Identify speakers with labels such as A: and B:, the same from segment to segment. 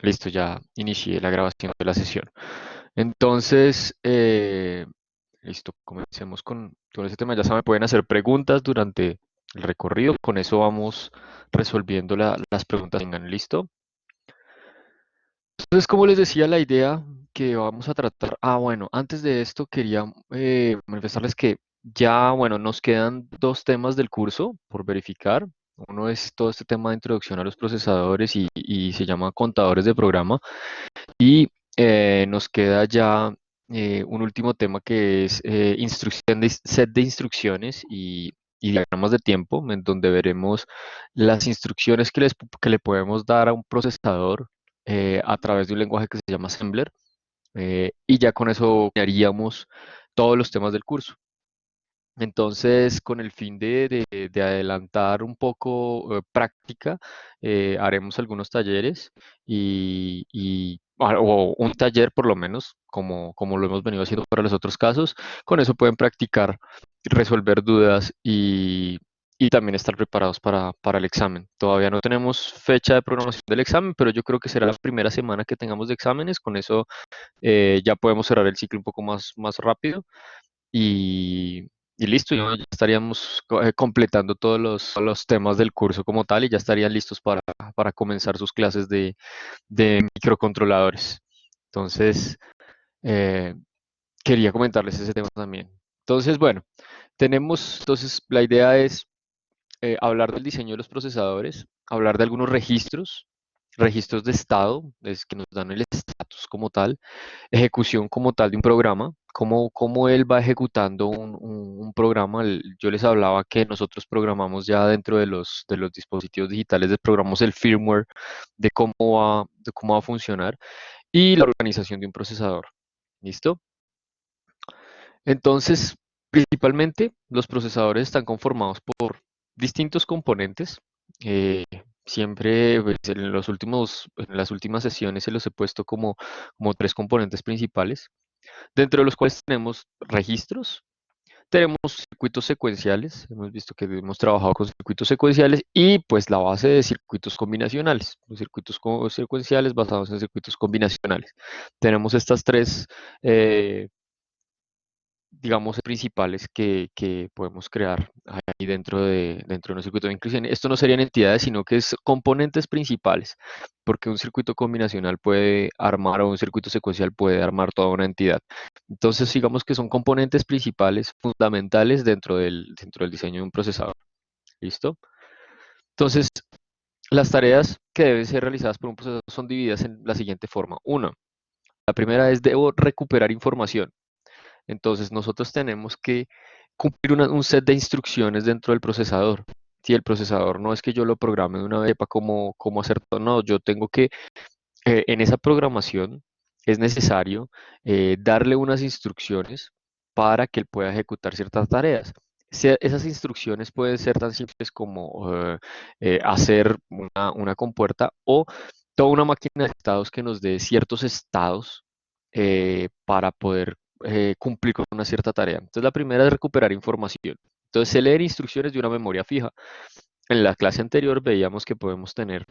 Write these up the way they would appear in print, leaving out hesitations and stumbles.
A: Listo, ya inicié la grabación de la sesión. Entonces, listo, comencemos con ese tema. Ya saben, pueden hacer preguntas durante el recorrido. Con eso vamos resolviendo las preguntas que tengan. ¿Listo? Entonces, como les decía, la idea que vamos a tratar. Bueno, antes de esto quería manifestarles que ya, bueno, nos quedan dos temas del curso por verificar. Uno es todo este tema de introducción a los procesadores y se llama contadores de programa. Y nos queda ya un último tema que es instrucción de set de instrucciones y diagramas de tiempo, en donde veremos las instrucciones que le podemos dar a un procesador a través de un lenguaje que se llama Assembler. Y ya con eso haríamos todos los temas del curso. Entonces, con el fin de adelantar un poco práctica, haremos algunos talleres o un taller por lo menos, como lo hemos venido haciendo para los otros casos. Con eso pueden practicar, resolver dudas y también estar preparados para el examen. Todavía no tenemos fecha de programación del examen, pero yo creo que será la primera semana que tengamos de exámenes. Con eso ya podemos cerrar el ciclo un poco más rápido y, y listo, ya estaríamos completando todos los temas del curso como tal y ya estarían listos para comenzar sus clases de microcontroladores. Entonces, eh, quería comentarles ese tema también. Entonces, bueno, entonces la idea es hablar del diseño de los procesadores, hablar de algunos registros, registros de estado, es que nos dan el estatus como tal, ejecución como tal de un programa, cómo él va ejecutando un programa. Yo les hablaba que nosotros programamos ya dentro de los dispositivos digitales, programamos el firmware de cómo va a funcionar y la organización de un procesador. ¿Listo? Entonces, principalmente los procesadores están conformados por distintos componentes. eh, Siempre pues, en las últimas sesiones se los he puesto como tres componentes principales, dentro de los cuales tenemos registros, tenemos circuitos secuenciales, hemos visto que hemos trabajado con circuitos secuenciales y pues la base de circuitos combinacionales, los secuenciales basados en circuitos combinacionales. Tenemos estas tres digamos, principales que podemos crear ahí dentro de un circuito de inclusión. Esto no serían entidades, sino que es componentes principales, porque un circuito combinacional puede armar o un circuito secuencial puede armar toda una entidad. Entonces, digamos que son componentes principales, fundamentales dentro del diseño de un procesador. ¿Listo? Entonces, las tareas que deben ser realizadas por un procesador son divididas en la siguiente forma. Una, la primera es debo recuperar información. Entonces nosotros tenemos que cumplir un set de instrucciones dentro del procesador. Si el procesador no es que yo lo programe de una vez para cómo hacer todo, no, yo tengo que, en esa programación es necesario darle unas instrucciones para que él pueda ejecutar ciertas tareas. Esas instrucciones pueden ser tan simples como hacer una compuerta o toda una máquina de estados que nos dé ciertos estados para poder cumplir con una cierta tarea. Entonces, la primera es recuperar información. Entonces, se leen instrucciones de una memoria fija. En la clase anterior veíamos que podemos tener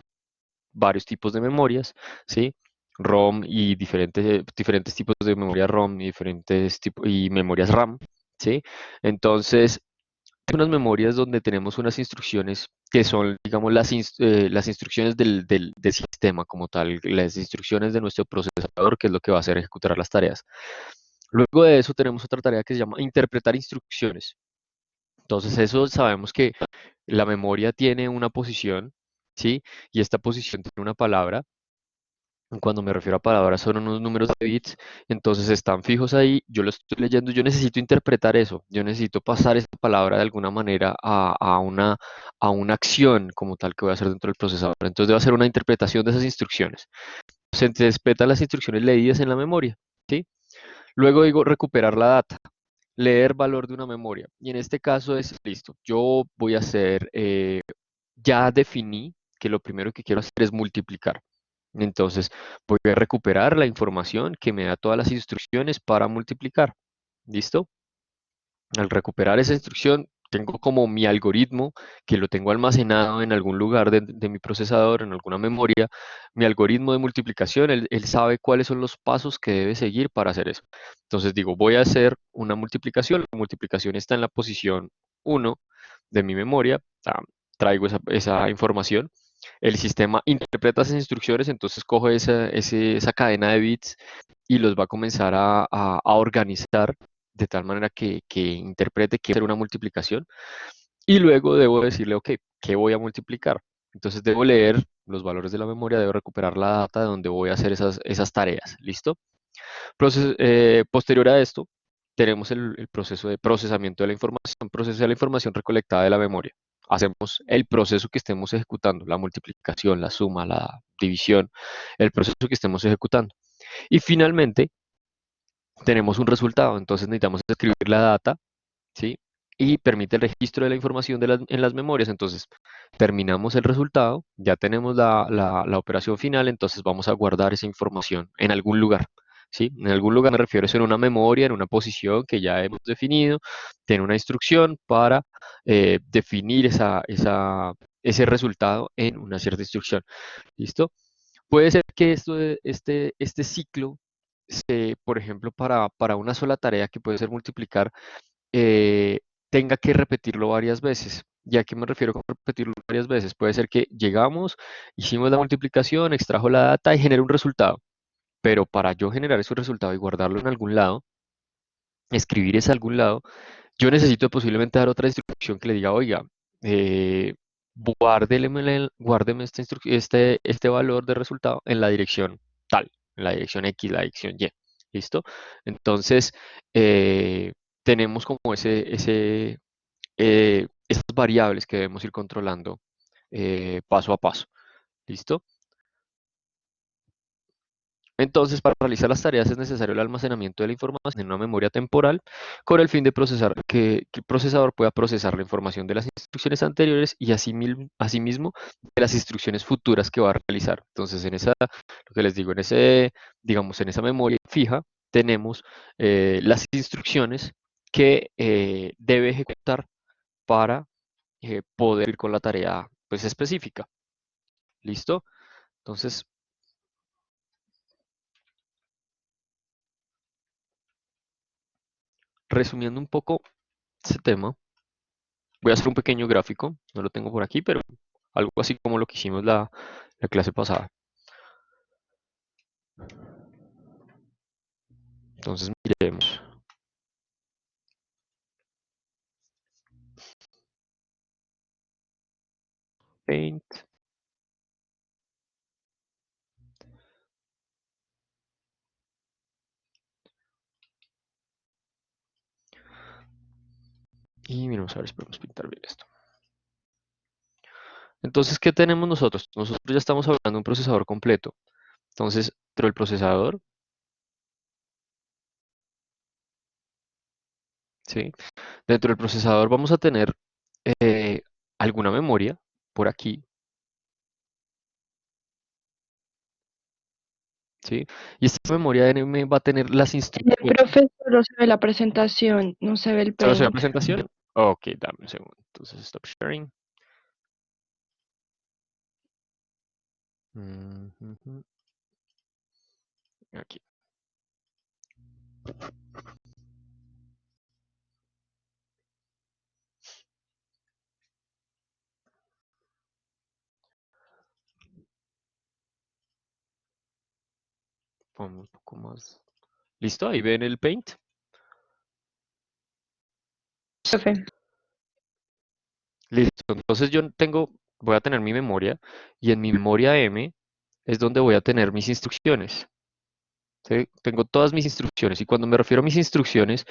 A: varios tipos de memorias, ¿sí? ROM y diferentes tipos de memoria ROM y diferentes tipos y memorias RAM, ¿sí? Entonces, hay unas memorias donde tenemos unas instrucciones que son, digamos, las instrucciones del sistema como tal, las instrucciones de nuestro procesador, que es lo que va a hacer ejecutar las tareas. Luego de eso tenemos otra tarea que se llama interpretar instrucciones. Entonces, eso sabemos que la memoria tiene una posición, ¿sí? Y esta posición tiene una palabra. Cuando me refiero a palabras, son unos números de bits, entonces están fijos ahí, yo lo estoy leyendo, yo necesito interpretar eso, yo necesito pasar esa palabra de alguna manera a una acción como tal que voy a hacer dentro del procesador. Entonces debo hacer una interpretación de esas instrucciones. Se interpretan las instrucciones leídas en la memoria, ¿sí? Luego digo recuperar la data, leer valor de una memoria. Y en este caso es, listo, yo voy a hacer, ya definí que lo primero que quiero hacer es multiplicar. Entonces, voy a recuperar la información que me da todas las instrucciones para multiplicar. ¿Listo? Al recuperar esa instrucción, tengo como mi algoritmo que lo tengo almacenado en algún lugar de mi procesador, en alguna memoria, mi algoritmo de multiplicación, él sabe cuáles son los pasos que debe seguir para hacer eso. Entonces digo, voy a hacer una multiplicación, la multiplicación está en la posición 1 de mi memoria, traigo esa información, el sistema interpreta esas instrucciones, entonces coge esa cadena de bits y los va a comenzar a organizar de tal manera que interprete que hacer una multiplicación y luego debo decirle, ok, ¿qué voy a multiplicar? Entonces debo leer los valores de la memoria, debo recuperar la data de donde voy a hacer esas tareas, ¿listo? Posterior a esto, tenemos el proceso de procesamiento de la información, proceso de la información recolectada de la memoria. Hacemos el proceso que estemos ejecutando, la multiplicación, la suma, la división, el proceso que estemos ejecutando. Y finalmente, tenemos un resultado, entonces necesitamos escribir la data, ¿sí? Y permite el registro de la información en las memorias. Entonces, terminamos el resultado, ya tenemos la operación final, entonces vamos a guardar esa información en algún lugar, ¿sí? En algún lugar me refiero a eso en una memoria, en una posición que ya hemos definido, tiene una instrucción para definir ese resultado en una cierta instrucción, ¿listo? Puede ser que este ciclo, por ejemplo, para una sola tarea que puede ser multiplicar, eh, tenga que repetirlo varias veces. ¿Y a qué me refiero con repetirlo varias veces? Puede ser que llegamos, hicimos la multiplicación, extrajo la data y generó un resultado. Pero para yo generar ese resultado y guardarlo en algún lado, escribir ese algún lado, yo necesito posiblemente dar otra instrucción que le diga, oiga, eh, guárdeme este valor de resultado en la dirección tal, en la dirección X, la dirección Y. ¿Listo? Entonces, eh, tenemos como esas variables que debemos ir controlando paso a paso. ¿Listo? Entonces, para realizar las tareas es necesario el almacenamiento de la información en una memoria temporal con el fin de procesar que el procesador pueda procesar la información de las instrucciones anteriores y asimismo de las instrucciones futuras que va a realizar. Entonces, lo que les digo, digamos, en esa memoria fija tenemos las instrucciones que debe ejecutar para poder ir con la tarea pues específica. ¿Listo? Entonces, resumiendo un poco este tema, voy a hacer un pequeño gráfico, no lo tengo por aquí, pero algo así como lo que hicimos la clase pasada. Entonces, miremos. Paint. Y miremos a ver si podemos pintar bien esto. Entonces, ¿qué tenemos nosotros? Nosotros ya estamos hablando de un procesador completo. Entonces, dentro del procesador, ¿sí? Dentro del procesador vamos a tener eh, alguna memoria por aquí, ¿sí? Y esta memoria NM va a tener las instrucciones.
B: Profe, solo se ve la presentación, no se ve el
A: ¿Solo se ve la
B: paint.
A: presentación? Ok, dame un segundo. Entonces, stop sharing. Ujú, aquí, vamos un poco más. ¿Listo? Ahí ven el paint.
B: Profe,
A: Listo. Entonces voy a tener mi memoria y en mi memoria M es donde voy a tener mis instrucciones. ¿Sí? Tengo todas mis instrucciones y cuando me refiero a mis instrucciones,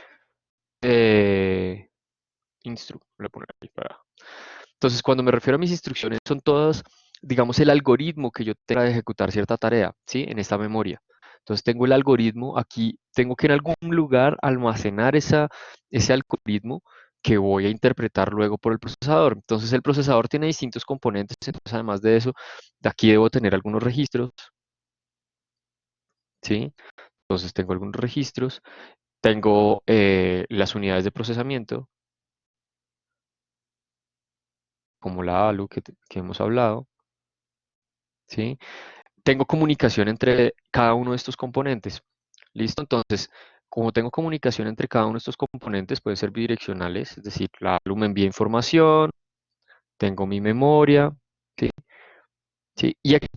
A: eh, voy a poner ahí Entonces, cuando me refiero a mis instrucciones, son todas, digamos, el algoritmo que yo tenga de ejecutar cierta tarea, ¿sí? En esta memoria. Entonces, tengo el algoritmo, aquí tengo que en algún lugar almacenar ese algoritmo que voy a interpretar luego por el procesador. Entonces, el procesador tiene distintos componentes, entonces, además de eso, de aquí debo tener algunos registros, ¿sí? Entonces, tengo algunos registros, tengo las unidades de procesamiento, como la ALU que hemos hablado, ¿sí? Tengo comunicación entre cada uno de estos componentes. ¿Listo? Entonces, como tengo comunicación entre cada uno de estos componentes, pueden ser bidireccionales, es decir, la ALU me envía información, tengo mi memoria, ¿sí? ¿Sí? Y aquí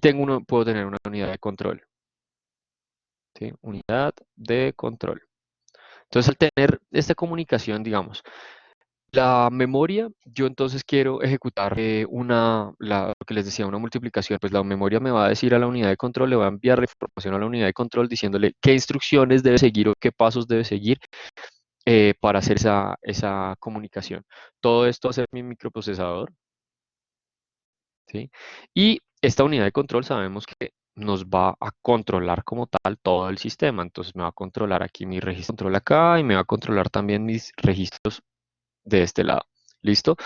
A: puedo tener una unidad de control, ¿sí? Unidad de control. Entonces, al tener esta comunicación, digamos, la memoria, yo entonces quiero ejecutar lo que les decía, una multiplicación, pues la memoria me va a decir a la unidad de control, le va a enviar la información a la unidad de control diciéndole qué instrucciones debe seguir o qué pasos debe seguir para hacer esa comunicación. Todo esto hace mi microprocesador, ¿sí? Y esta unidad de control sabemos que nos va a controlar como tal todo el sistema. Entonces me va a controlar aquí mi registro control acá y me va a controlar también mis registros de este lado. ¿Listo?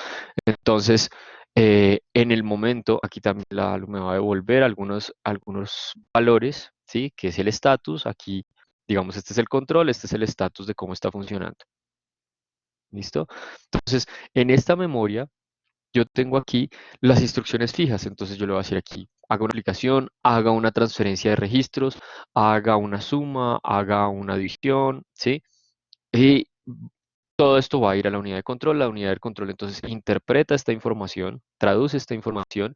A: Entonces, en el momento, aquí también la ALU me va a devolver algunos valores, ¿sí? Que es el estatus. Aquí, digamos, este es el control, este es el estatus de cómo está funcionando. ¿Listo? Entonces, en esta memoria, yo tengo aquí las instrucciones fijas. Entonces, yo le voy a decir aquí, haga una aplicación, haga una transferencia de registros, haga una suma, haga una adición, ¿sí? Y todo esto va a ir a la unidad de control. La unidad de control entonces interpreta esta información, traduce esta información,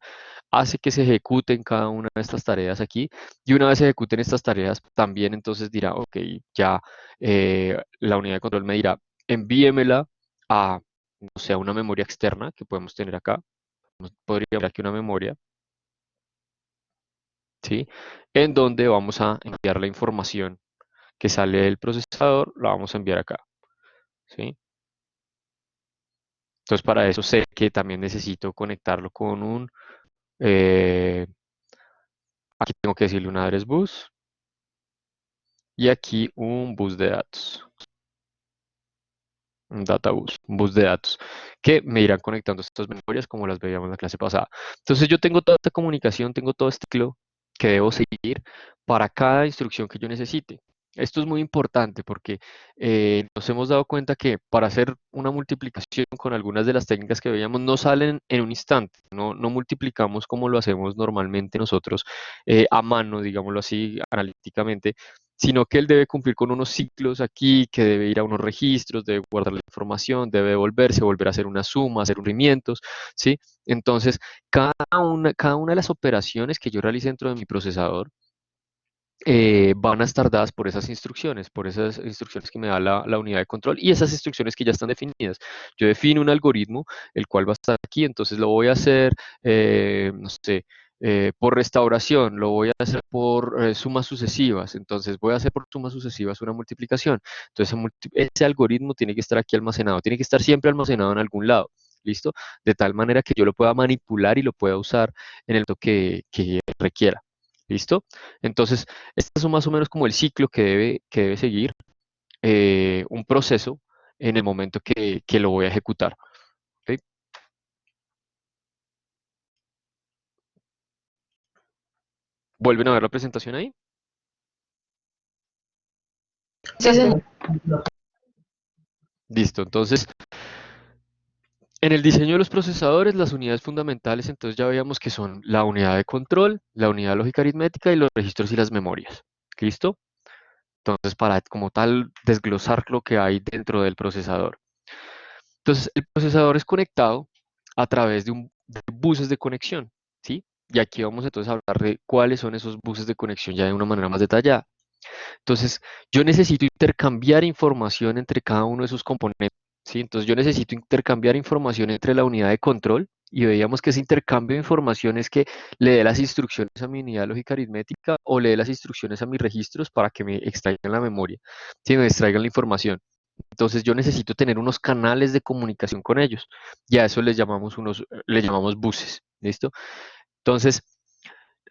A: hace que se ejecuten cada una de estas tareas aquí. Y una vez se ejecuten estas tareas, también entonces dirá, ok, ya la unidad de control me dirá, envíemela a, no sé, a una memoria externa que podemos tener acá. Podría haber aquí una memoria, ¿sí? En donde vamos a enviar la información que sale del procesador, la vamos a enviar acá, ¿sí? Entonces, para eso sé que también necesito conectarlo con eh, aquí tengo que decirle un address bus y aquí un bus de datos, un data bus, un bus de datos, que me irán conectando estas memorias como las veíamos en la clase pasada. Entonces, yo tengo toda esta comunicación, tengo todo este ciclo que debo seguir para cada instrucción que yo necesite. Esto es muy importante porque nos hemos dado cuenta que para hacer una multiplicación con algunas de las técnicas que veíamos no salen en un instante, no multiplicamos como lo hacemos normalmente nosotros a mano, digámoslo así, analíticamente, sino que él debe cumplir con unos ciclos aquí, que debe ir a unos registros, debe guardar la información, debe devolverse, volver a hacer una suma, hacer movimientos, ¿sí? Entonces, cada una de las operaciones que yo realice dentro de mi procesador, van a estar dadas por esas instrucciones que me da la unidad de control y esas instrucciones que ya están definidas. Yo defino un algoritmo, el cual va a estar aquí, entonces lo voy a hacer, no sé, por restauración, lo voy a hacer por sumas sucesivas, entonces voy a hacer por sumas sucesivas una multiplicación. Entonces ese algoritmo tiene que estar aquí almacenado, tiene que estar siempre almacenado en algún lado. ¿Listo? De tal manera que yo lo pueda manipular y lo pueda usar en el momento que requiera. ¿Listo? Entonces, estos son más o menos como el ciclo que debe seguir un proceso en el momento que lo voy a ejecutar. ¿Ok? ¿Vuelven a ver la presentación ahí?
B: Sí, señor.
A: Listo. Entonces, en el diseño de los procesadores, las unidades fundamentales, entonces ya veíamos que son la unidad de control, la unidad lógica aritmética y los registros y las memorias. ¿Listo? Entonces, para como tal desglosar lo que hay dentro del procesador. Entonces, el procesador es conectado a través de buses de conexión, ¿sí? Y aquí vamos entonces a hablar de cuáles son esos buses de conexión ya de una manera más detallada. Entonces, yo necesito intercambiar información entre cada uno de esos componentes, ¿sí? Entonces, yo necesito intercambiar información entre la unidad de control y veíamos que ese intercambio de información es que le dé las instrucciones a mi unidad lógica aritmética o le dé las instrucciones a mis registros para que me extraigan la memoria, ¿sí? Me extraigan la información. Entonces yo necesito tener unos canales de comunicación con ellos. Y a eso le llamamos buses. ¿Listo? Entonces,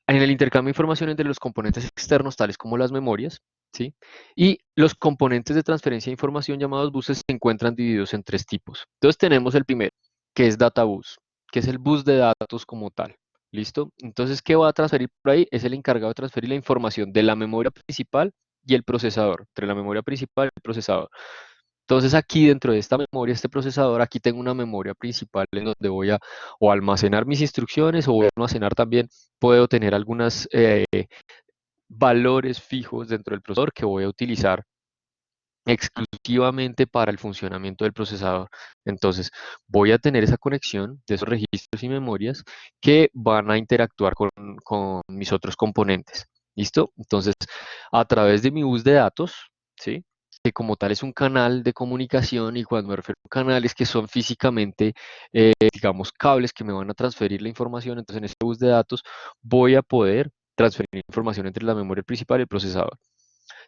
A: en el intercambio de información entre los componentes externos, tales como las memorias, ¿sí? Y los componentes de transferencia de información llamados buses se encuentran divididos en tres tipos. Entonces tenemos el primero, que es data bus, que es el bus de datos como tal. ¿Listo? Entonces, ¿qué va a transferir por ahí? Es el encargado de transferir la información de la memoria principal y el procesador, entre la memoria principal y el procesador. Entonces aquí dentro de esta memoria, este procesador, aquí tengo una memoria principal en donde voy a o almacenar mis instrucciones o voy a almacenar también, puedo tener algunos valores fijos dentro del procesador que voy a utilizar exclusivamente para el funcionamiento del procesador. Entonces, voy a tener esa conexión de esos registros y memorias que van a interactuar con mis otros componentes. ¿Listo? Entonces, a través de mi bus de datos, ¿sí? Que como tal es un canal de comunicación y cuando me refiero a canales que son físicamente, digamos, cables que me van a transferir la información, entonces en este bus de datos voy a poder transferir información entre la memoria principal y el procesador.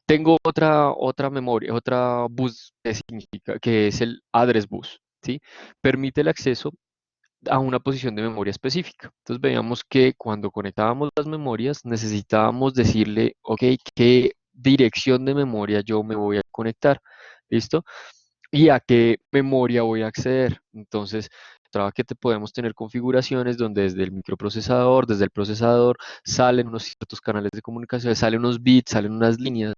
A: Tengo otra memoria, otra bus que significa que es el address bus, ¿sí? Permite el acceso a una posición de memoria específica. Entonces veíamos que cuando conectábamos las memorias necesitábamos decirle, ok, qué dirección de memoria yo me voy a conectar, ¿listo? Y a qué memoria voy a acceder. Entonces, traba que te podemos tener configuraciones donde desde el microprocesador, desde el procesador, salen unos ciertos canales de comunicación, salen unos bits, salen unas líneas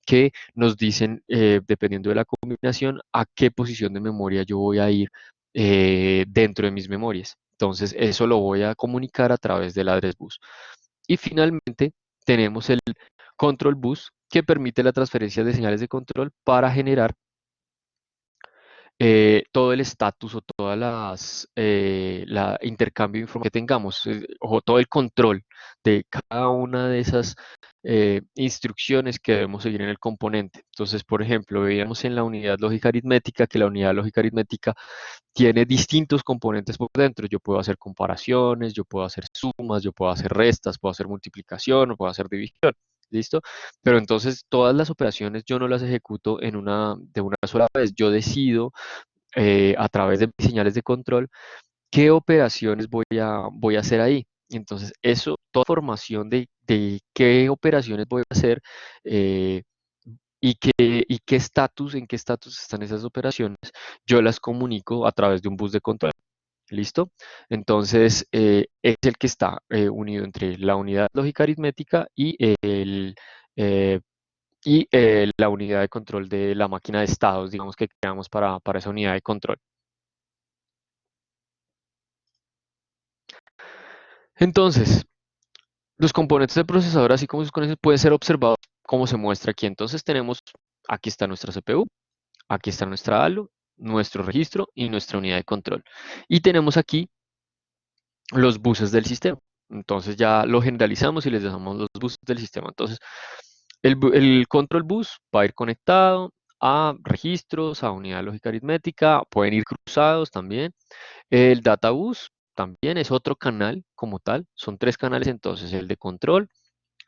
A: que nos dicen, dependiendo de la combinación, a qué posición de memoria yo voy a ir dentro de mis memorias. Entonces, eso lo voy a comunicar a través del address bus. Y finalmente, tenemos el control bus que permite la transferencia de señales de control para generar todo el estatus o todas la intercambio de información que tengamos, o todo el control de cada una de esas instrucciones que debemos seguir en el componente. Entonces, por ejemplo, veíamos en la unidad lógica aritmética que la unidad lógica aritmética tiene distintos componentes por dentro. Yo puedo hacer comparaciones, yo puedo hacer sumas, yo puedo hacer restas, puedo hacer multiplicación o puedo hacer división. ¿Listo? Pero entonces todas las operaciones yo no las ejecuto de una sola vez. Yo decido a través de mis señales de control qué operaciones voy a hacer ahí. Y entonces, eso, toda información de qué operaciones voy a hacer eh, y qué estatus, en qué estatus están esas operaciones, yo las comunico a través de un bus de control. ¿Listo? Entonces, es el que está unido entre la unidad lógica aritmética eh, la unidad de control de la máquina de estados, digamos que creamos para esa unidad de control. Entonces, los componentes del procesador, así como sus conexiones, pueden ser observados como se muestra aquí. Entonces tenemos, aquí está nuestra CPU, aquí está nuestra ALU, nuestro registro y nuestra unidad de control. Y tenemos aquí los buses del sistema. Entonces ya lo generalizamos y les dejamos los buses del sistema. Entonces, el control bus va a ir conectado a registros, a unidad lógica aritmética, pueden ir cruzados también. El data bus también es otro canal como tal, son tres canales entonces, el de control,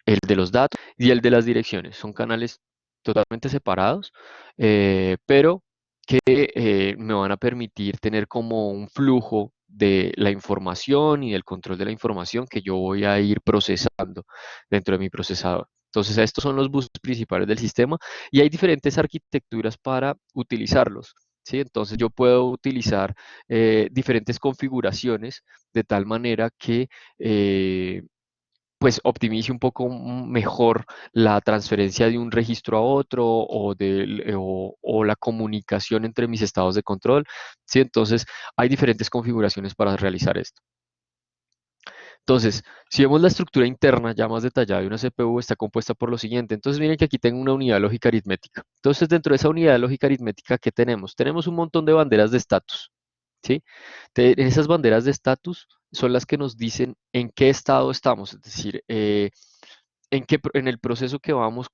A: el de los datos y el de las direcciones. Son canales totalmente separados, pero que me van a permitir tener como un flujo de la información y del control de la información que yo voy a ir procesando dentro de mi procesador. Entonces, estos son los buses principales del sistema y hay diferentes arquitecturas para utilizarlos. ¿Sí? Entonces, yo puedo utilizar diferentes configuraciones de tal manera que pues optimice un poco mejor la transferencia de un registro a otro o la comunicación entre mis estados de control. ¿Sí? Entonces, hay diferentes configuraciones para realizar esto. Entonces, si vemos la estructura interna ya más detallada de una CPU, está compuesta por lo siguiente. Entonces, miren que aquí tengo una unidad lógica aritmética. Entonces, dentro de esa unidad lógica aritmética, ¿qué tenemos? Tenemos un montón de banderas de estatus. ¿Sí? Esas banderas de estatus son las que nos dicen en qué estado estamos, es decir, en el proceso que vamos,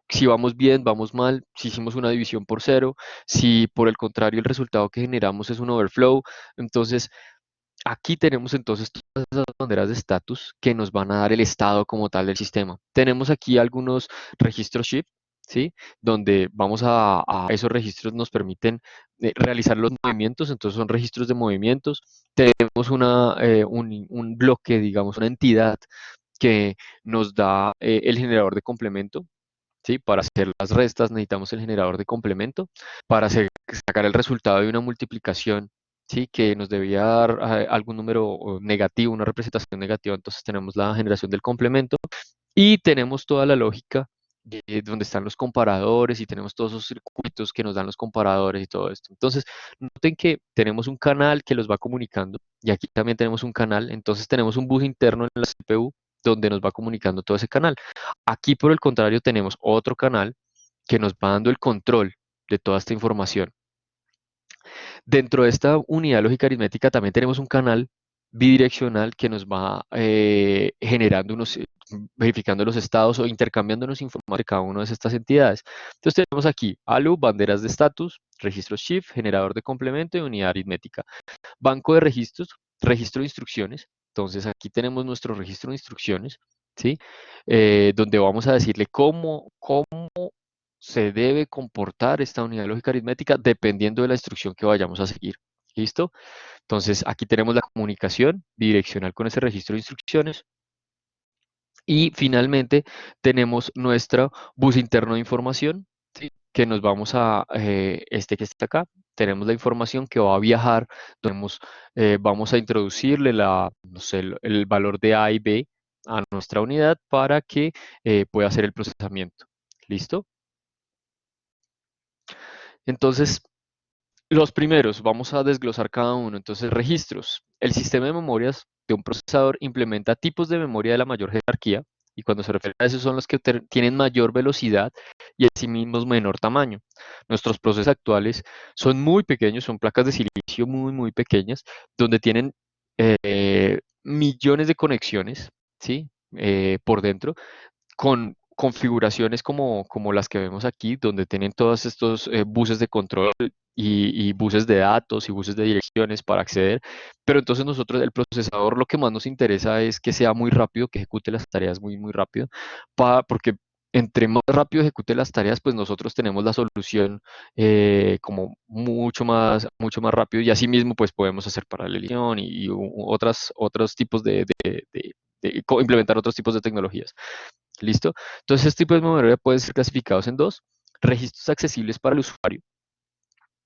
A: si vamos bien, vamos mal, si hicimos una división por cero, si por el contrario el resultado que generamos es un overflow. Entonces, aquí tenemos entonces todas esas banderas de estatus que nos van a dar el estado como tal del sistema. Tenemos aquí algunos registros shift, ¿sí? Donde a esos registros nos permiten realizar los movimientos, entonces son registros de movimientos. Tenemos un bloque, digamos, una entidad que nos da el generador de complemento. ¿Sí? Para hacer las restas necesitamos el generador de complemento. Para sacar el resultado de una multiplicación, ¿sí? Que nos debía dar algún número negativo, una representación negativa, entonces tenemos la generación del complemento y tenemos toda la lógica donde están los comparadores y tenemos todos esos circuitos que nos dan los comparadores y todo esto. Entonces, noten que tenemos un canal que los va comunicando y aquí también tenemos un canal, entonces tenemos un bus interno en la CPU donde nos va comunicando todo ese canal. Aquí, por el contrario, tenemos otro canal que nos va dando el control de toda esta información. Dentro de esta unidad lógica aritmética también tenemos un canal bidireccional que nos va generando verificando los estados o intercambiándonos información de cada una de estas entidades. Entonces tenemos aquí ALU, banderas de estatus, registro shift, generador de complemento y unidad aritmética. Banco de registros, registro de instrucciones. Entonces aquí tenemos nuestro registro de instrucciones, ¿sí? Donde vamos a decirle cómo se debe comportar esta unidad lógica aritmética dependiendo de la instrucción que vayamos a seguir. ¿Listo? Entonces aquí tenemos la comunicación bidireccional con ese registro de instrucciones. Y finalmente tenemos nuestro bus interno de información, ¿sí? Que nos vamos a, este que está acá, tenemos la información que va a viajar, vamos a introducirle no sé, el valor de A y B a nuestra unidad para que pueda hacer el procesamiento. ¿Listo? Entonces, los primeros, vamos a desglosar cada uno. Entonces, registros. El sistema de memorias de un procesador implementa tipos de memoria de la mayor jerarquía y cuando se refiere a eso son los que tienen mayor velocidad y asimismo menor tamaño. Nuestros procesos actuales son muy pequeños, son placas de silicio muy pequeñas, donde tienen millones de conexiones, ¿sí? Por dentro con configuraciones como las que vemos aquí, donde tienen todos estos buses de control y buses de datos y buses de direcciones para acceder. Pero entonces nosotros, el procesador, lo que más nos interesa es que sea muy rápido, que ejecute las tareas muy rápido, porque entre más rápido ejecute las tareas, pues nosotros tenemos la solución como mucho más rápido y asimismo pues podemos hacer paralelización otros tipos implementar otros tipos de tecnologías. ¿Listo? Entonces, este tipo de memoria puede ser clasificados en dos: registros accesibles para el usuario.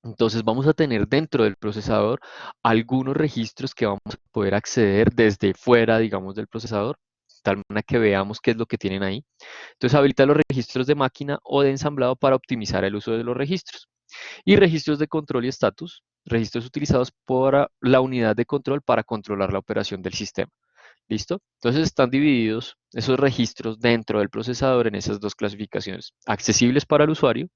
A: Entonces, vamos a tener dentro del procesador algunos registros que vamos a poder acceder desde fuera, digamos, del procesador, de tal manera que veamos qué es lo que tienen ahí. Entonces, habilita los registros de máquina o de ensamblado para optimizar el uso de los registros. Y registros de control y estatus, registros utilizados por la unidad de control para controlar la operación del sistema. ¿Listo? Entonces están divididos esos registros dentro del procesador en esas dos clasificaciones: accesibles para el usuario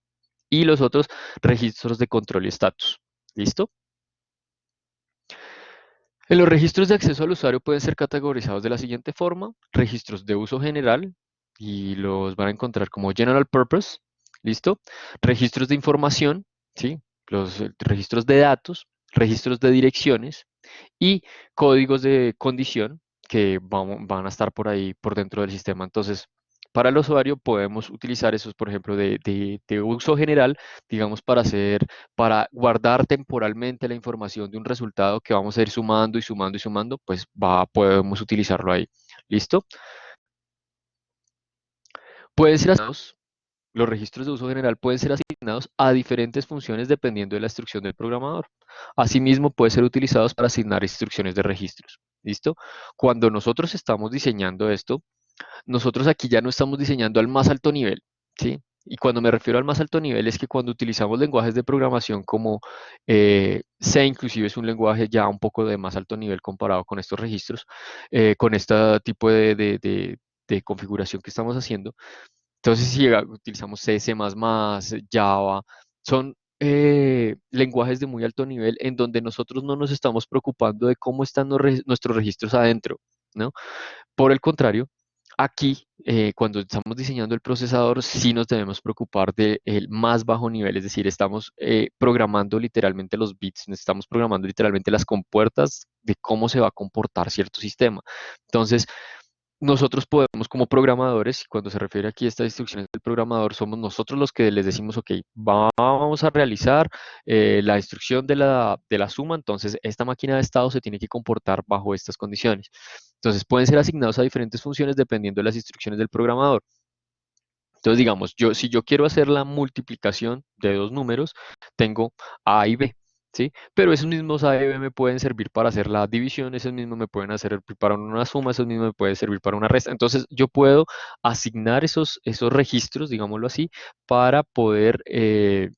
A: y los otros registros de control y estatus. ¿Listo? En los registros de acceso al usuario pueden ser categorizados de la siguiente forma: registros de uso general, y los van a encontrar como General Purpose. ¿Listo? Registros de información, ¿sí? Los registros de datos, registros de direcciones y códigos de condición que van a estar por ahí por dentro del sistema. Entonces, para el usuario podemos utilizar esos, por ejemplo, de uso general, digamos, para guardar temporalmente la información de un resultado que vamos a ir sumando y sumando, pues podemos utilizarlo ahí. ¿Listo? Pueden ser asignados, los registros de uso general pueden ser asignados a diferentes funciones dependiendo de la instrucción del programador. Asimismo, pueden ser utilizados para asignar instrucciones de registros. ¿Listo? Cuando nosotros estamos diseñando esto, nosotros aquí ya no estamos diseñando al más alto nivel, ¿sí? Y cuando me refiero al más alto nivel es que cuando utilizamos lenguajes de programación como C, inclusive es un lenguaje ya un poco de más alto nivel comparado con estos registros, con este tipo de configuración que estamos haciendo. Entonces, si utilizamos C, C++, Java, son lenguajes de muy alto nivel en donde nosotros no nos estamos preocupando de cómo están nuestros registros adentro, ¿no? Por el contrario, aquí, cuando estamos diseñando el procesador, sí nos debemos preocupar del más bajo nivel, es decir, estamos programando literalmente los bits, estamos programando literalmente las compuertas de cómo se va a comportar cierto sistema. Entonces, nosotros podemos como programadores, y cuando se refiere aquí a estas instrucciones del programador, somos nosotros los que les decimos, ok, vamos a realizar la instrucción de la suma, entonces esta máquina de estado se tiene que comportar bajo estas condiciones. Entonces pueden ser asignados a diferentes funciones dependiendo de las instrucciones del programador. Entonces, digamos, si yo quiero hacer la multiplicación de dos números, tengo A y B. ¿sí? Pero esos mismos AEB me pueden servir para hacer la división, esos mismos me pueden servir para una suma, esos mismos me pueden servir para una resta. Entonces yo puedo asignar esos registros, digámoslo así, para poder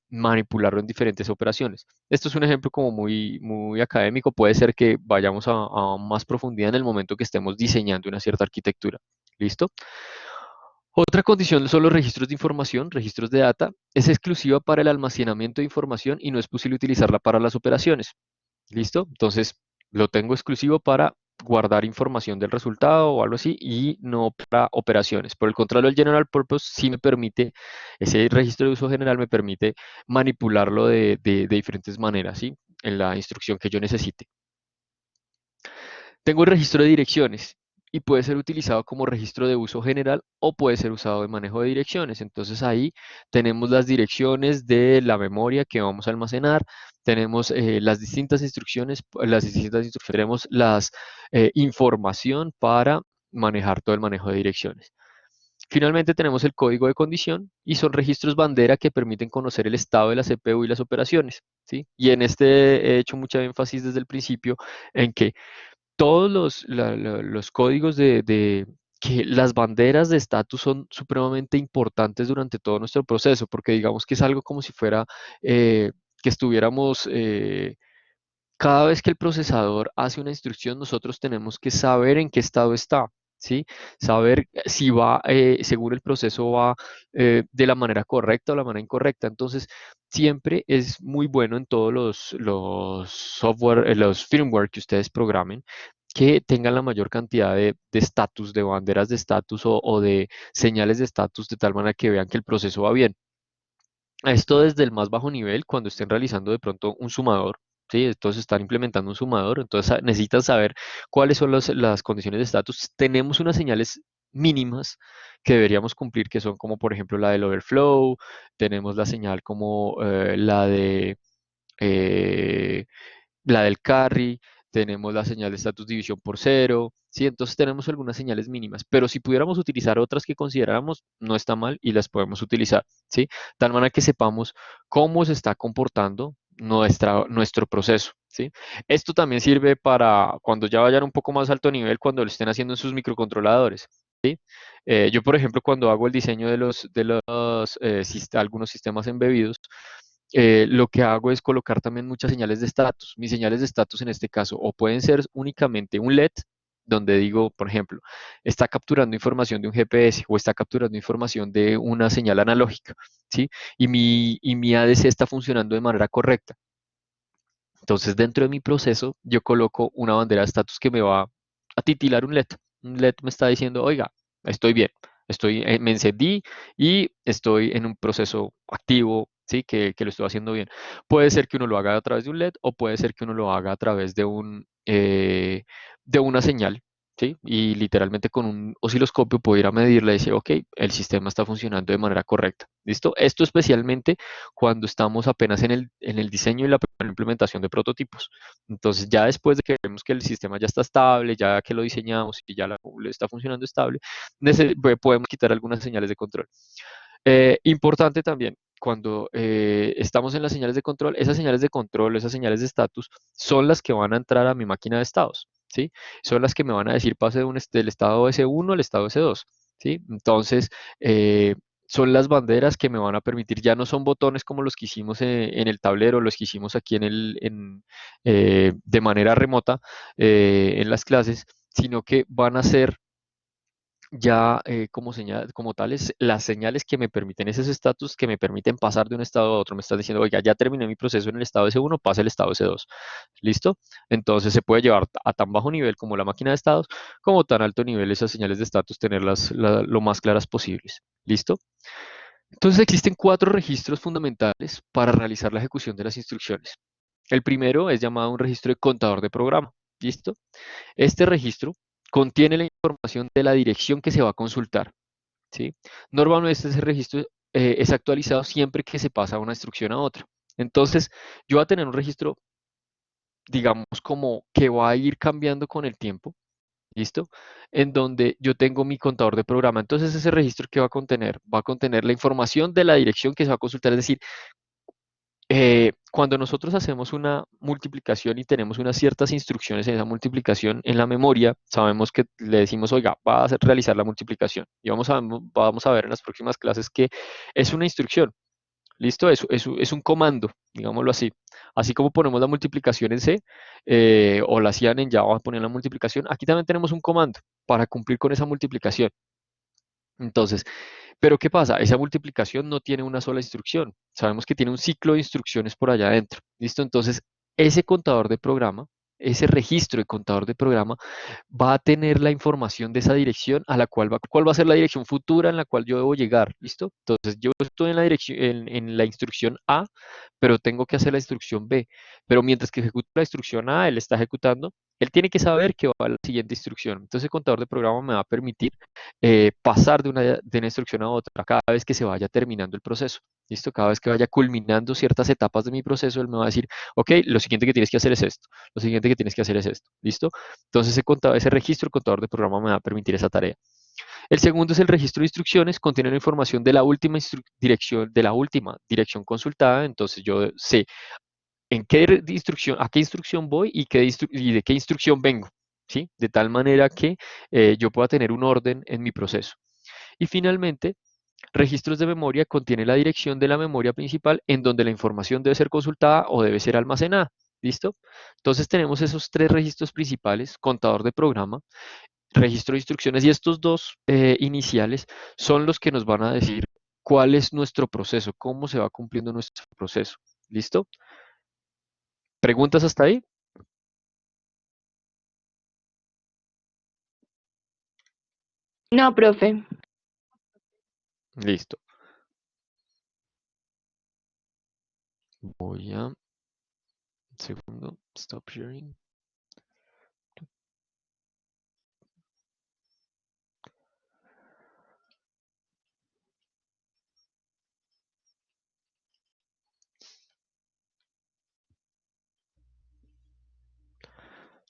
A: manipularlo en diferentes operaciones. Esto es un ejemplo como muy académico, puede ser que vayamos a más profundidad en el momento que estemos diseñando una cierta arquitectura. ¿Listo? Otra condición son los registros de información, registros de data. Es exclusiva para el almacenamiento de información y no es posible utilizarla para las operaciones. ¿Listo? Entonces, lo tengo exclusivo para guardar información del resultado o algo así y no para operaciones. Por el contrario, el General Purpose sí me permite, ese registro de uso general me permite manipularlo de diferentes maneras, ¿sí? En la instrucción que yo necesite. Tengo el registro de direcciones y puede ser utilizado como registro de uso general o puede ser usado de manejo de direcciones. Entonces ahí tenemos las direcciones de la memoria que vamos a almacenar, tenemos tenemos las información para manejar todo el manejo de direcciones. Finalmente tenemos el código de condición y son registros bandera que permiten conocer el estado de la CPU y las operaciones, ¿sí? Y en este he hecho mucha énfasis desde el principio en que todos los códigos de que las banderas de estatus son supremamente importantes durante todo nuestro proceso, porque digamos que es algo como si fuera que estuviéramos, cada vez que el procesador hace una instrucción, nosotros tenemos que saber en qué estado está. ¿Sí? Saber si va, según el proceso va de la manera correcta o la manera incorrecta. Entonces, siempre es muy bueno en todos los software, los firmware que ustedes programen, que tengan la mayor cantidad de estatus, de banderas de estatus o de señales de estatus, de tal manera que vean que el proceso va bien. Esto desde el más bajo nivel, cuando estén realizando de pronto un sumador, ¿sí? Entonces están implementando un sumador, entonces necesitan saber cuáles son las condiciones de estatus. Tenemos unas señales mínimas que deberíamos cumplir, que son como por ejemplo la del overflow, tenemos la señal como eh, la del carry, tenemos la señal de status división por cero, ¿sí? Entonces tenemos algunas señales mínimas, pero si pudiéramos utilizar otras que consideráramos, no está mal y las podemos utilizar, ¿sí? Tal manera que sepamos cómo se está comportando nuestro proceso, ¿sí? Esto también sirve para cuando ya vayan un poco más alto nivel, cuando lo estén haciendo en sus microcontroladores, ¿sí? Yo, por ejemplo, cuando hago el diseño de algunos sistemas embebidos, lo que hago es colocar también muchas señales de estatus. Mis señales de estatus en este caso o pueden ser únicamente un LED, donde digo, por ejemplo, está capturando información de un GPS o está capturando información de una señal analógica, ¿sí? Y mi ADC está funcionando de manera correcta. Entonces, dentro de mi proceso, yo coloco una bandera de estatus que me va a titilar un LED. Un LED me está diciendo, oiga, estoy bien, me encendí y estoy en un proceso activo, ¿sí? Que lo estoy haciendo bien. Puede ser que uno lo haga a través de un LED o puede ser que uno lo haga a través de una señal, ¿sí? Y literalmente con un osciloscopio puedo ir a medirle y decir, ok, el sistema está funcionando de manera correcta. ¿Listo? Esto especialmente cuando estamos apenas en el diseño y la implementación de prototipos. Entonces, ya después de que vemos que el sistema ya está estable, ya que lo diseñamos y ya está funcionando estable, podemos quitar algunas señales de control. Importante también, cuando estamos en las señales de control, esas señales de estatus, son las que van a entrar a mi máquina de estados, ¿sí? Son las que me van a decir pase del estado S1 al estado S2, ¿sí? Entonces, son las banderas que me van a permitir, ya no son botones como los que hicimos en el tablero, los que hicimos aquí de manera remota en las clases, sino que van a ser ya como tales las señales que me permiten esos estatus que me permiten pasar de un estado a otro. Me estás diciendo, oiga, ya terminé mi proceso en el estado S1, pasa el estado S2. ¿Listo? Entonces se puede llevar a tan bajo nivel como la máquina de estados, como tan alto nivel esas señales de estatus, tenerlas lo más claras posibles. ¿Listo? Entonces existen cuatro registros fundamentales para realizar la ejecución de las instrucciones. El primero es llamado un registro de contador de programa. ¿Listo? Este registro contiene la información de la dirección que se va a consultar, ¿sí? Normalmente ese registro es actualizado siempre que se pasa una instrucción a otra. Entonces, yo voy a tener un registro, digamos, como que va a ir cambiando con el tiempo, ¿listo? En donde yo tengo mi contador de programa. Entonces, ese registro que va a contener la información de la dirección que se va a consultar, es decir, cuando nosotros hacemos una multiplicación y tenemos unas ciertas instrucciones en esa multiplicación en la memoria, sabemos que le decimos, oiga, va a realizar la multiplicación. Y vamos a ver en las próximas clases que es una instrucción. ¿Listo? Es un comando, digámoslo así. Así como ponemos la multiplicación en C o la hacían en Java, poner la multiplicación, aquí también tenemos un comando para cumplir con esa multiplicación. Entonces, pero ¿qué pasa? Esa multiplicación no tiene una sola instrucción. Sabemos que tiene un ciclo de instrucciones por allá adentro. ¿Listo? Entonces, ese contador de programa, ese registro de contador de programa, va a tener la información de esa dirección a la cuál va a ser la dirección futura en la cual yo debo llegar. ¿Listo? Entonces, yo estoy en la dirección, en la instrucción A, pero tengo que hacer la instrucción B. Pero mientras que ejecuto la instrucción A, él está ejecutando, él tiene que saber que va a la siguiente instrucción. Entonces, el contador de programa me va a permitir pasar de una instrucción a otra cada vez que se vaya terminando el proceso. ¿Listo? Cada vez que vaya culminando ciertas etapas de mi proceso, él me va a decir, ok, lo siguiente que tienes que hacer es esto, lo siguiente que tienes que hacer es esto. ¿Listo? Entonces, ese registro, el contador de programa me va a permitir esa tarea. El segundo es el registro de instrucciones, contiene la información de la última dirección consultada, entonces yo sé en qué instrucción, a qué instrucción voy y de qué instrucción vengo, ¿sí? De tal manera que yo pueda tener un orden en mi proceso. Y finalmente, registros de memoria contiene la dirección de la memoria principal en donde la información debe ser consultada o debe ser almacenada. ¿Listo? Entonces tenemos esos tres registros principales, contador de programa, registro de instrucciones y estos dos iniciales son los que nos van a decir cuál es nuestro proceso, cómo se va cumpliendo nuestro proceso. ¿Listo? ¿Preguntas hasta ahí?
B: No, profe.
A: Listo. Voy a... Segundo, stop sharing.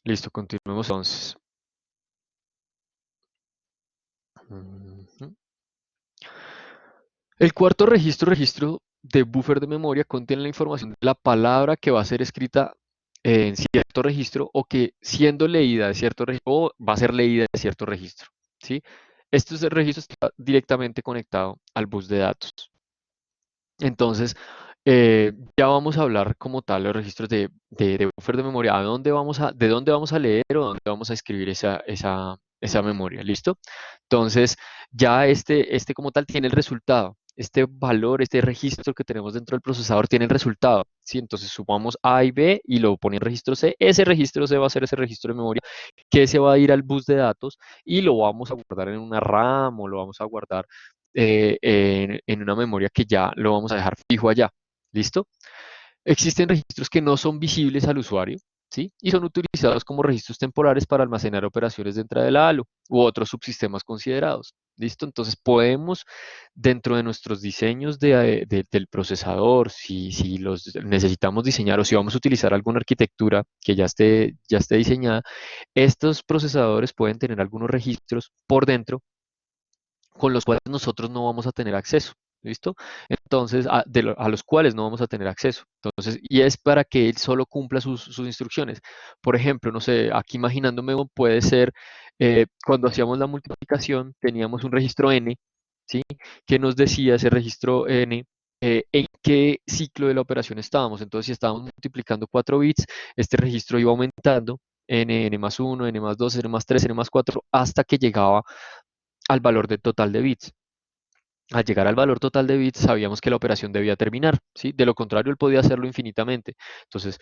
A: Listo, continuemos entonces. Ujú. El cuarto registro de buffer de memoria, contiene la información de la palabra que va a ser escrita en cierto registro o que siendo leída de cierto registro o va a ser leída de cierto registro. ¿Sí? Este registro está directamente conectado al bus de datos. Entonces, ya vamos a hablar como tal los registros de buffer de memoria, de dónde vamos a leer o dónde vamos a escribir esa memoria, ¿listo? Entonces, ya este como tal tiene el resultado. Este valor, este registro que tenemos dentro del procesador tiene el resultado, ¿sí? Entonces, sumamos A y B y lo pone en registro C. Ese registro C va a ser ese registro de memoria que se va a ir al bus de datos y lo vamos a guardar en una RAM o lo vamos a guardar en una memoria que ya lo vamos a dejar fijo allá. ¿Listo? Existen registros que no son visibles al usuario, ¿sí? Y son utilizados como registros temporales para almacenar operaciones dentro de la ALU u otros subsistemas considerados. ¿Listo? Entonces podemos, dentro de nuestros diseños del procesador, si los necesitamos diseñar o si vamos a utilizar alguna arquitectura que ya esté diseñada, estos procesadores pueden tener algunos registros por dentro con los cuales nosotros no vamos a tener acceso. ¿Listo? Entonces, a los cuales no vamos a tener acceso. Entonces, y es para que él solo cumpla sus instrucciones. Por ejemplo, no sé, aquí imaginándome puede ser, cuando hacíamos la multiplicación, teníamos un registro n, ¿sí? Que nos decía ese registro n en qué ciclo de la operación estábamos. Entonces, si estábamos multiplicando 4 bits, este registro iba aumentando n más 1, n más 2, n más 3, n más 4, hasta que llegaba al valor del total de bits. Al llegar al valor total de bits, sabíamos que la operación debía terminar, ¿sí? De lo contrario, él podía hacerlo infinitamente. Entonces,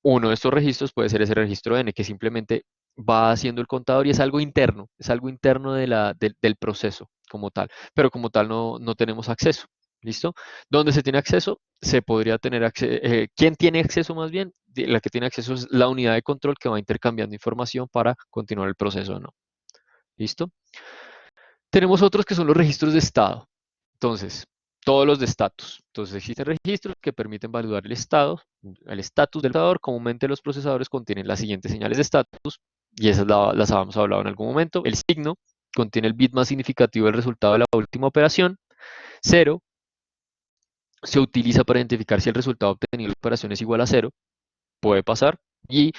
A: uno de estos registros puede ser ese registro n, que simplemente va haciendo el contador y es algo interno del proceso como tal, pero como tal no tenemos acceso. ¿Listo? ¿Dónde se tiene acceso? Se podría tener acceso. ¿Quién tiene acceso más bien? La que tiene acceso es la unidad de control que va intercambiando información para continuar el proceso o no. ¿Listo? Tenemos otros que son los registros de estado. Entonces, todos los de estatus. Entonces, existen registros que permiten validar el estatus del procesador. Comúnmente los procesadores contienen las siguientes señales de estatus, y esas las habíamos hablado en algún momento. El signo contiene el bit más significativo del resultado de la última operación. 0 se utiliza para identificar si el resultado obtenido de la operación es igual a cero, puede pasar, y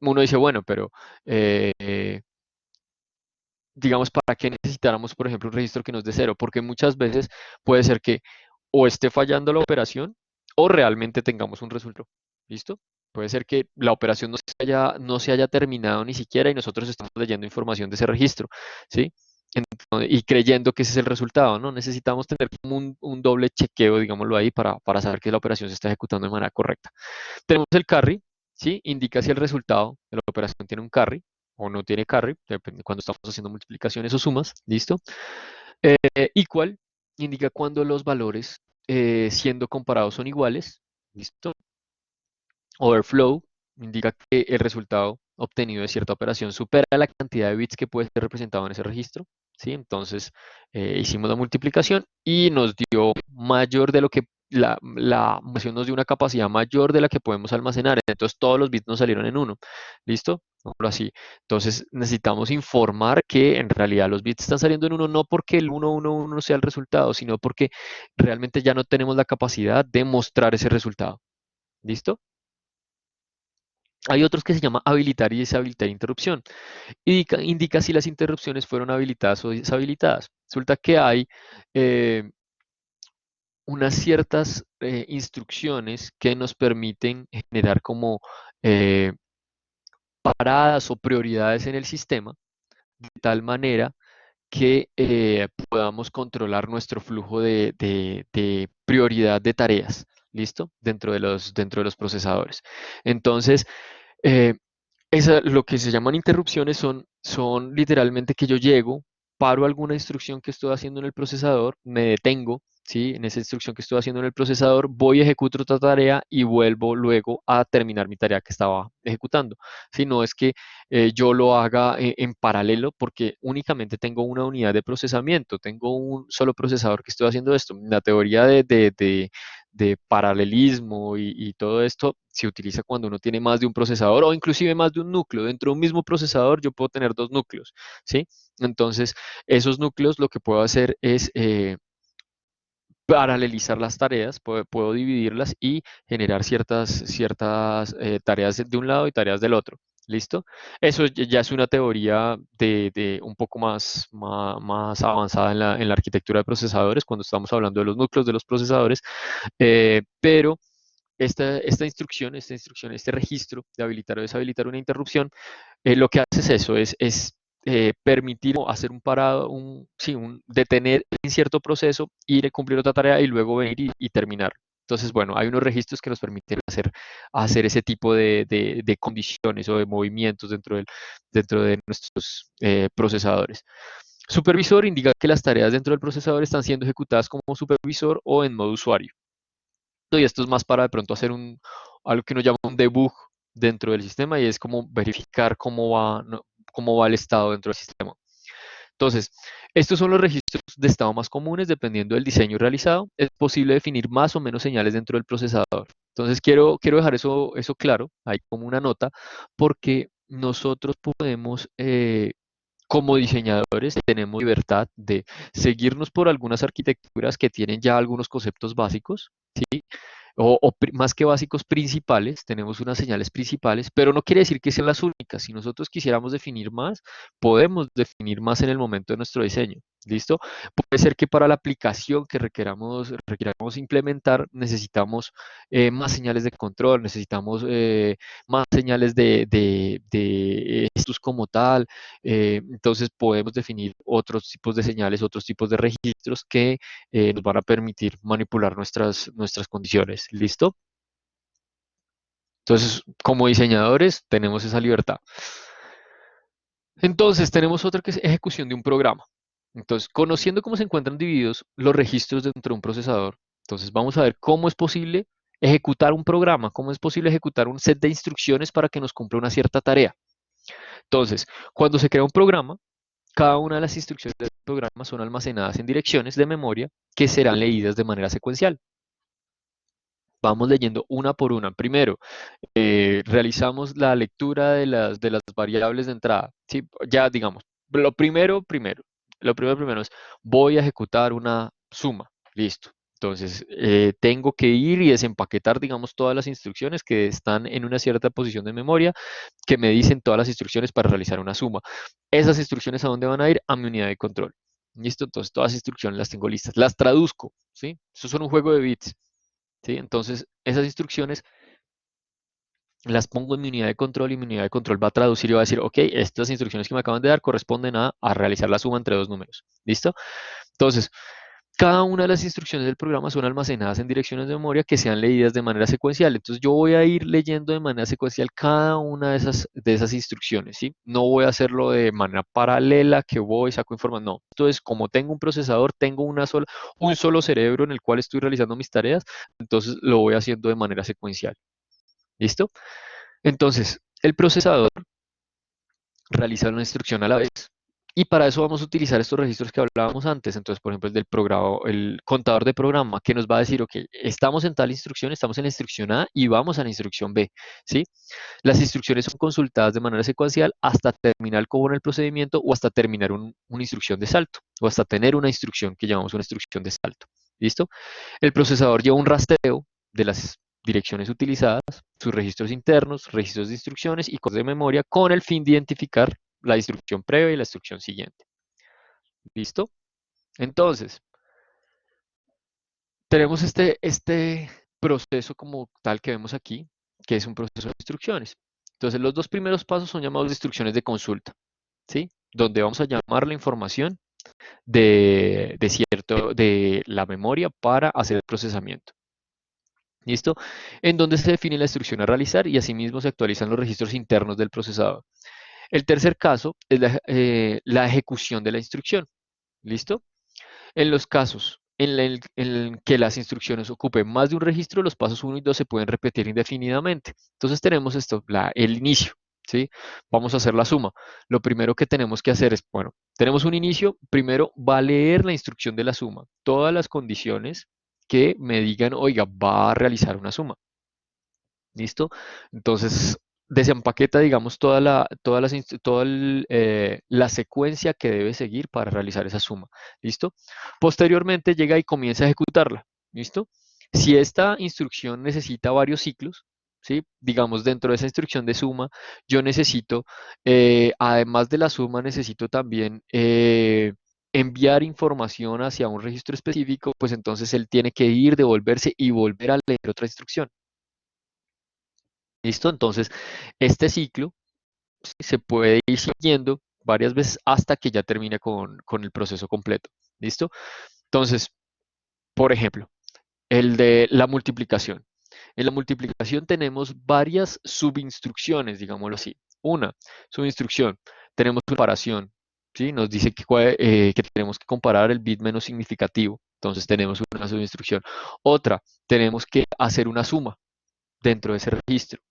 A: uno dice, bueno, pero digamos, ¿para qué necesitáramos, por ejemplo, un registro que nos dé cero? Porque muchas veces puede ser que o esté fallando la operación o realmente tengamos un resultado. ¿Listo? Puede ser que la operación no se haya terminado ni siquiera y nosotros estamos leyendo información de ese registro, ¿sí? Y creyendo que ese es el resultado, ¿no? Necesitamos tener como un doble chequeo, digámoslo ahí, para saber que la operación se está ejecutando de manera correcta. Tenemos el carry, ¿sí? Indica si el resultado de la operación tiene un carry o no tiene carry, depende cuando estamos haciendo multiplicaciones o sumas, ¿listo? Equal indica cuando los valores siendo comparados son iguales, ¿listo? Overflow indica que el resultado obtenido de cierta operación supera la cantidad de bits que puede ser representado en ese registro, ¿sí? Entonces hicimos la multiplicación y nos dio mayor de lo que la función nos dio una capacidad mayor de la que podemos almacenar. Entonces todos los bits nos salieron en uno, ¿listo? Ahora así. Entonces necesitamos informar que en realidad los bits están saliendo en uno no porque el 111 sea el resultado, sino porque realmente ya no tenemos la capacidad de mostrar ese resultado. ¿Listo? Hay otros que se llama habilitar y deshabilitar interrupción. Indica si las interrupciones fueron habilitadas o deshabilitadas. Resulta que hay eh, unas ciertas instrucciones que nos permiten generar como eh, paradas o prioridades en el sistema, de tal manera que podamos controlar nuestro flujo de prioridad de tareas, ¿listo? Dentro de los procesadores. Entonces, eh, lo que se llaman interrupciones son literalmente que yo llego, paro alguna instrucción que estoy haciendo en el procesador, me detengo, ¿sí? En esa instrucción que estoy haciendo en el procesador, voy, ejecuto otra tarea y vuelvo luego a terminar mi tarea que estaba ejecutando. Si no es que yo lo haga en paralelo porque únicamente tengo una unidad de procesamiento, tengo un solo procesador que estoy haciendo esto. La teoría de paralelismo y todo esto se utiliza cuando uno tiene más de un procesador o inclusive más de un núcleo. Dentro de un mismo procesador yo puedo tener dos núcleos, ¿sí? Entonces, esos núcleos lo que puedo hacer es paralelizar las tareas, puedo dividirlas y generar ciertas tareas de un lado y tareas del otro. ¿Listo? Eso ya es una teoría de un poco más avanzada en la arquitectura de procesadores, cuando estamos hablando de los núcleos de los procesadores, pero esta instrucción, este registro de habilitar o deshabilitar una interrupción, lo que hace es eso, es permitir o hacer un parado, sí, detener en cierto proceso, ir a cumplir otra tarea y luego venir y terminar. Entonces, bueno, hay unos registros que nos permiten hacer ese tipo de condiciones o de movimientos dentro de nuestros procesadores. Supervisor indica que las tareas dentro del procesador están siendo ejecutadas como supervisor o en modo usuario. Y esto es más para de pronto hacer algo que uno llama un debug dentro del sistema y es como verificar cómo va, ¿no? Cómo va el estado dentro del sistema. Entonces, estos son los registros de estado más comunes dependiendo del diseño realizado. Es posible definir más o menos señales dentro del procesador. Entonces, quiero dejar eso claro, ahí como una nota, porque nosotros podemos, como diseñadores, tenemos libertad de seguirnos por algunas arquitecturas que tienen ya algunos conceptos básicos, ¿sí? Más que básicos principales, tenemos unas señales principales, pero no quiere decir que sean las únicas. Si nosotros quisiéramos definir más, podemos definir más en el momento de nuestro diseño. ¿Listo? Puede ser que para la aplicación que requeramos implementar, necesitamos más señales de control, necesitamos más señales de estos como tal. Entonces podemos definir otros tipos de señales, otros tipos de registros que nos van a permitir manipular nuestras condiciones. ¿Listo? Entonces, como diseñadores, tenemos esa libertad. Entonces, tenemos otra que es ejecución de un programa. Entonces, conociendo cómo se encuentran divididos los registros dentro de un procesador, entonces vamos a ver cómo es posible ejecutar un programa, cómo es posible ejecutar un set de instrucciones para que nos cumpla una cierta tarea. Entonces, cuando se crea un programa, cada una de las instrucciones del programa son almacenadas en direcciones de memoria que serán leídas de manera secuencial. Vamos leyendo una por una. Primero, realizamos la lectura de las variables de entrada. ¿Sí? Ya digamos, lo primero es, voy a ejecutar una suma. Listo. Entonces, tengo que ir y desempaquetar, digamos, todas las instrucciones que están en una cierta posición de memoria que me dicen todas las instrucciones para realizar una suma. Esas instrucciones, ¿a dónde van a ir? A mi unidad de control. ¿Listo? Entonces, todas las instrucciones las tengo listas. Las traduzco, ¿sí? Eso son un juego de bits, ¿sí? Entonces, esas instrucciones las pongo en mi unidad de control y mi unidad de control va a traducir y va a decir, ok, estas instrucciones que me acaban de dar corresponden a realizar la suma entre dos números. ¿Listo? Entonces, cada una de las instrucciones del programa son almacenadas en direcciones de memoria que sean leídas de manera secuencial. Entonces yo voy a ir leyendo de manera secuencial cada una de esas instrucciones, ¿sí? No voy a hacerlo de manera paralela, que voy, saco información. No, esto es como tengo un procesador, tengo un solo cerebro en el cual estoy realizando mis tareas, entonces lo voy haciendo de manera secuencial. ¿Listo? Entonces, el procesador realizar una instrucción a la vez. Y para eso vamos a utilizar estos registros que hablábamos antes. Entonces, por ejemplo, el del programa, el contador de programa, que nos va a decir, ok, estamos en tal instrucción, estamos en la instrucción A y vamos a la instrucción B, ¿sí? Las instrucciones son consultadas de manera secuencial hasta terminar con el procedimiento o hasta terminar una instrucción de salto o hasta tener una instrucción que llamamos una instrucción de salto. ¿Listo? El procesador lleva un rastreo de las direcciones utilizadas, sus registros internos, registros de instrucciones y cosas de memoria con el fin de identificar la instrucción previa y la instrucción siguiente. ¿Listo? Entonces, tenemos este proceso como tal que vemos aquí, que es un proceso de instrucciones. Entonces, los dos primeros pasos son llamados instrucciones de consulta, ¿sí? Donde vamos a llamar la información de la memoria para hacer el procesamiento. ¿Listo? En donde se define la instrucción a realizar y asimismo se actualizan los registros internos del procesador. El tercer caso es la ejecución de la instrucción. ¿Listo? En los casos en que las instrucciones ocupen más de un registro, los pasos 1 y 2 se pueden repetir indefinidamente. Entonces tenemos esto, el inicio. ¿Sí? Vamos a hacer la suma. Lo primero que tenemos que hacer es, bueno, tenemos un inicio, primero va a leer la instrucción de la suma, todas las condiciones que me digan, oiga, va a realizar una suma. ¿Listo? Entonces, desempaqueta, digamos, la secuencia que debe seguir para realizar esa suma. ¿Listo? Posteriormente llega y comienza a ejecutarla. ¿Listo? Si esta instrucción necesita varios ciclos, ¿sí? Digamos, dentro de esa instrucción de suma, yo necesito, además de la suma, necesito también enviar información hacia un registro específico, pues entonces él tiene que ir, devolverse y volver a leer otra instrucción. ¿Listo? Entonces, este ciclo ¿sí? Se puede ir siguiendo varias veces hasta que ya termine con el proceso completo. ¿Listo? Entonces, por ejemplo, el de la multiplicación. En la multiplicación tenemos varias subinstrucciones, digámoslo así. Una subinstrucción, tenemos comparación, ¿sí? Nos dice que tenemos que comparar el bit menos significativo. Entonces tenemos una subinstrucción. Otra, tenemos que hacer una suma dentro de ese registro.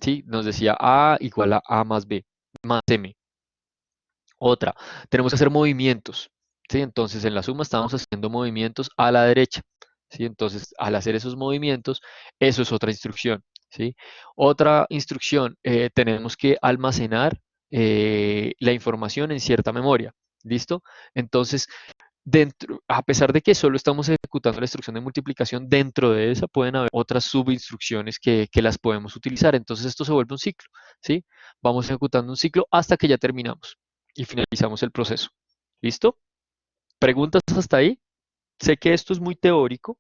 A: ¿Sí? Nos decía A igual a A más B más M. Otra, tenemos que hacer movimientos. ¿Sí? Entonces en la suma estamos haciendo movimientos a la derecha. ¿Sí? Entonces al hacer esos movimientos, eso es otra instrucción. ¿Sí? Otra instrucción, tenemos que almacenar la información en cierta memoria. ¿Listo? Entonces, a pesar de que solo estamos ejecutando la instrucción de multiplicación, dentro de esa pueden haber otras subinstrucciones que las podemos utilizar. Entonces esto se vuelve un ciclo, ¿sí? Vamos ejecutando un ciclo hasta que ya terminamos y finalizamos el proceso. ¿Listo? ¿Preguntas hasta ahí? Sé que esto es muy teórico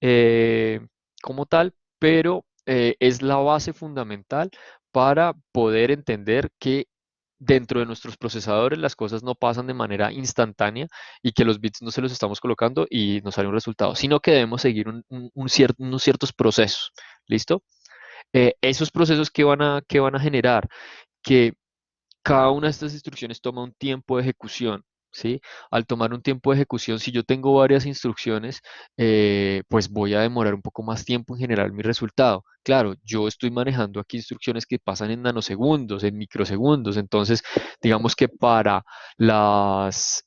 A: eh, como tal, pero es la base fundamental para poder entender que dentro de nuestros procesadores las cosas no pasan de manera instantánea y que los bits no se los estamos colocando y nos sale un resultado, sino que debemos seguir unos ciertos procesos. ¿Listo? Esos procesos que van a generar que cada una de estas instrucciones toma un tiempo de ejecución, ¿sí? Al tomar un tiempo de ejecución, si yo tengo varias instrucciones, pues voy a demorar un poco más tiempo en generar mi resultado. Claro, yo estoy manejando aquí instrucciones que pasan en nanosegundos, en microsegundos, entonces digamos que para las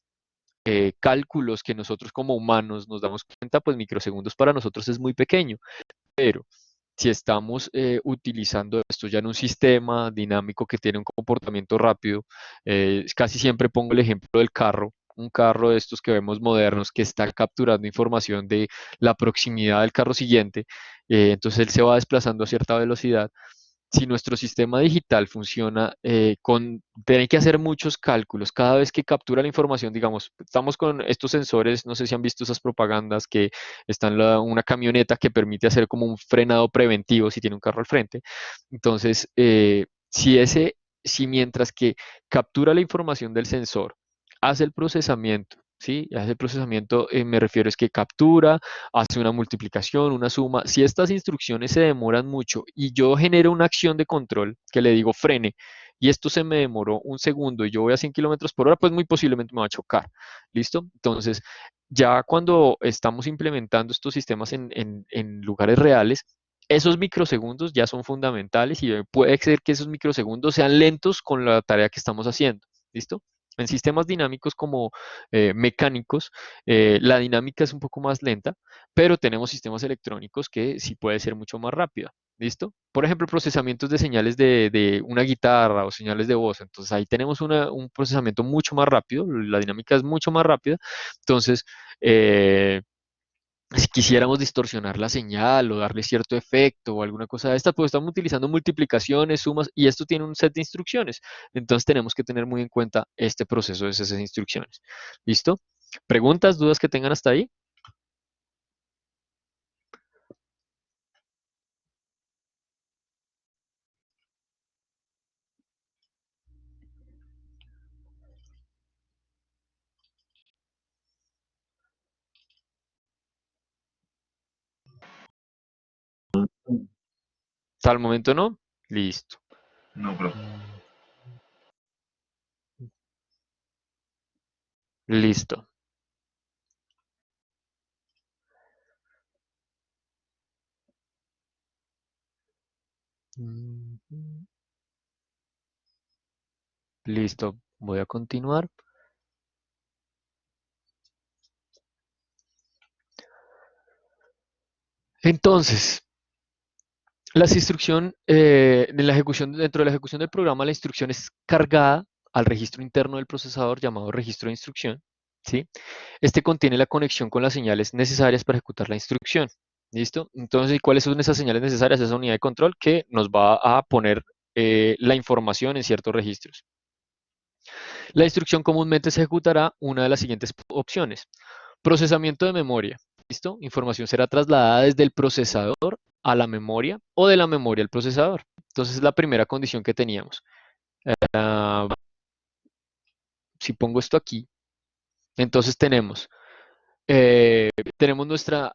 A: cálculos que nosotros como humanos nos damos cuenta, pues microsegundos para nosotros es muy pequeño, pero si estamos utilizando esto ya en un sistema dinámico que tiene un comportamiento rápido, casi siempre pongo el ejemplo del carro. un carro de estos que vemos modernos que está capturando información de la proximidad del carro siguiente, entonces él se va desplazando a cierta velocidad. Si nuestro sistema digital funciona tiene que hacer muchos cálculos cada vez que captura la información, digamos, estamos con estos sensores, no sé si han visto esas propagandas que están una camioneta que permite hacer como un frenado preventivo si tiene un carro al frente. Entonces, si mientras que captura la información del sensor, hace el procesamiento, ¿sí? Hace el procesamiento, me refiero es que captura, hace una multiplicación, una suma. Si estas instrucciones se demoran mucho y yo genero una acción de control que le digo frene y esto se me demoró un segundo y yo voy a 100 kilómetros por hora, pues muy posiblemente me va a chocar. ¿Listo? Entonces, ya cuando estamos implementando estos sistemas en lugares reales, esos microsegundos ya son fundamentales y puede ser que esos microsegundos sean lentos con la tarea que estamos haciendo. ¿Listo? En sistemas dinámicos como mecánicos, la dinámica es un poco más lenta, pero tenemos sistemas electrónicos que sí puede ser mucho más rápida. ¿Listo? Por ejemplo, procesamientos de señales de una guitarra o señales de voz. Entonces ahí tenemos un procesamiento mucho más rápido, la dinámica es mucho más rápida. Entonces, eh, si quisiéramos distorsionar la señal o darle cierto efecto o alguna cosa de esta, pues estamos utilizando multiplicaciones, sumas, y esto tiene un set de instrucciones. Entonces tenemos que tener muy en cuenta este proceso de esas instrucciones. ¿Listo? ¿Preguntas, dudas que tengan hasta ahí? Hasta el momento no. Listo.
C: No, bro.
A: Mm, Listo. Mm, Listo. Voy a continuar. Entonces, las instrucción, en la ejecución, dentro de la ejecución del programa, la instrucción es cargada al registro interno del procesador llamado registro de instrucción, ¿sí? Este contiene la conexión con las señales necesarias para ejecutar la instrucción, ¿listo? Entonces, ¿y cuáles son esas señales necesarias? Esa unidad de control que nos va a poner la información en ciertos registros. La instrucción comúnmente se ejecutará una de las siguientes opciones. Procesamiento de memoria. ¿Listo? Información será trasladada desde el procesador a la memoria o de la memoria al procesador. Entonces es la primera condición que teníamos. Ah, si pongo esto aquí, entonces tenemos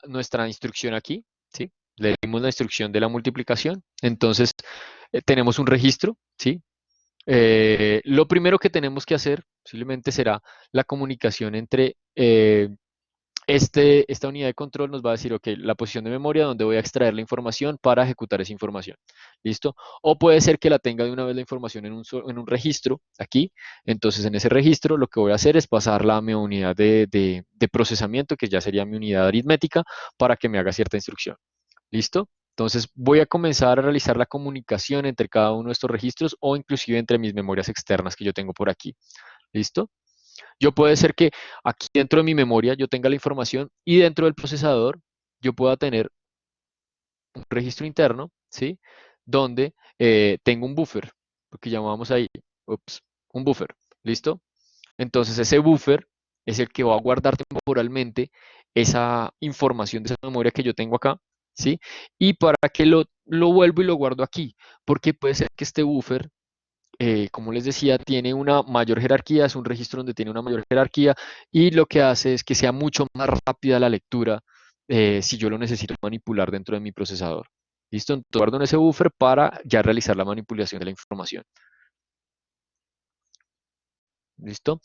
A: nuestra instrucción aquí, ¿sí? Le dimos la instrucción de la multiplicación. Entonces tenemos un registro, ¿sí? Lo primero que tenemos que hacer posiblemente será la comunicación entre esta unidad de control nos va a decir, ok, la posición de memoria donde voy a extraer la información para ejecutar esa información. ¿Listo? O puede ser que la tenga de una vez la información en un registro aquí. Entonces, en ese registro lo que voy a hacer es pasarla a mi unidad de procesamiento, que ya sería mi unidad aritmética, para que me haga cierta instrucción. ¿Listo? Entonces, voy a comenzar a realizar la comunicación entre cada uno de estos registros o inclusive entre mis memorias externas que yo tengo por aquí. ¿Listo? Yo puede ser que aquí dentro de mi memoria yo tenga la información y dentro del procesador yo pueda tener un registro interno, ¿sí? Donde tengo un buffer, lo que llamamos ahí, un buffer, ¿listo? Entonces ese buffer es el que va a guardar temporalmente esa información de esa memoria que yo tengo acá, ¿sí? Y para que lo vuelvo y lo guardo aquí, porque puede ser que este buffer como les decía, tiene una mayor jerarquía, es un registro donde tiene una mayor jerarquía y lo que hace es que sea mucho más rápida la lectura si yo lo necesito manipular dentro de mi procesador. ¿Listo? Entonces guardo en ese buffer para ya realizar la manipulación de la información. ¿Listo?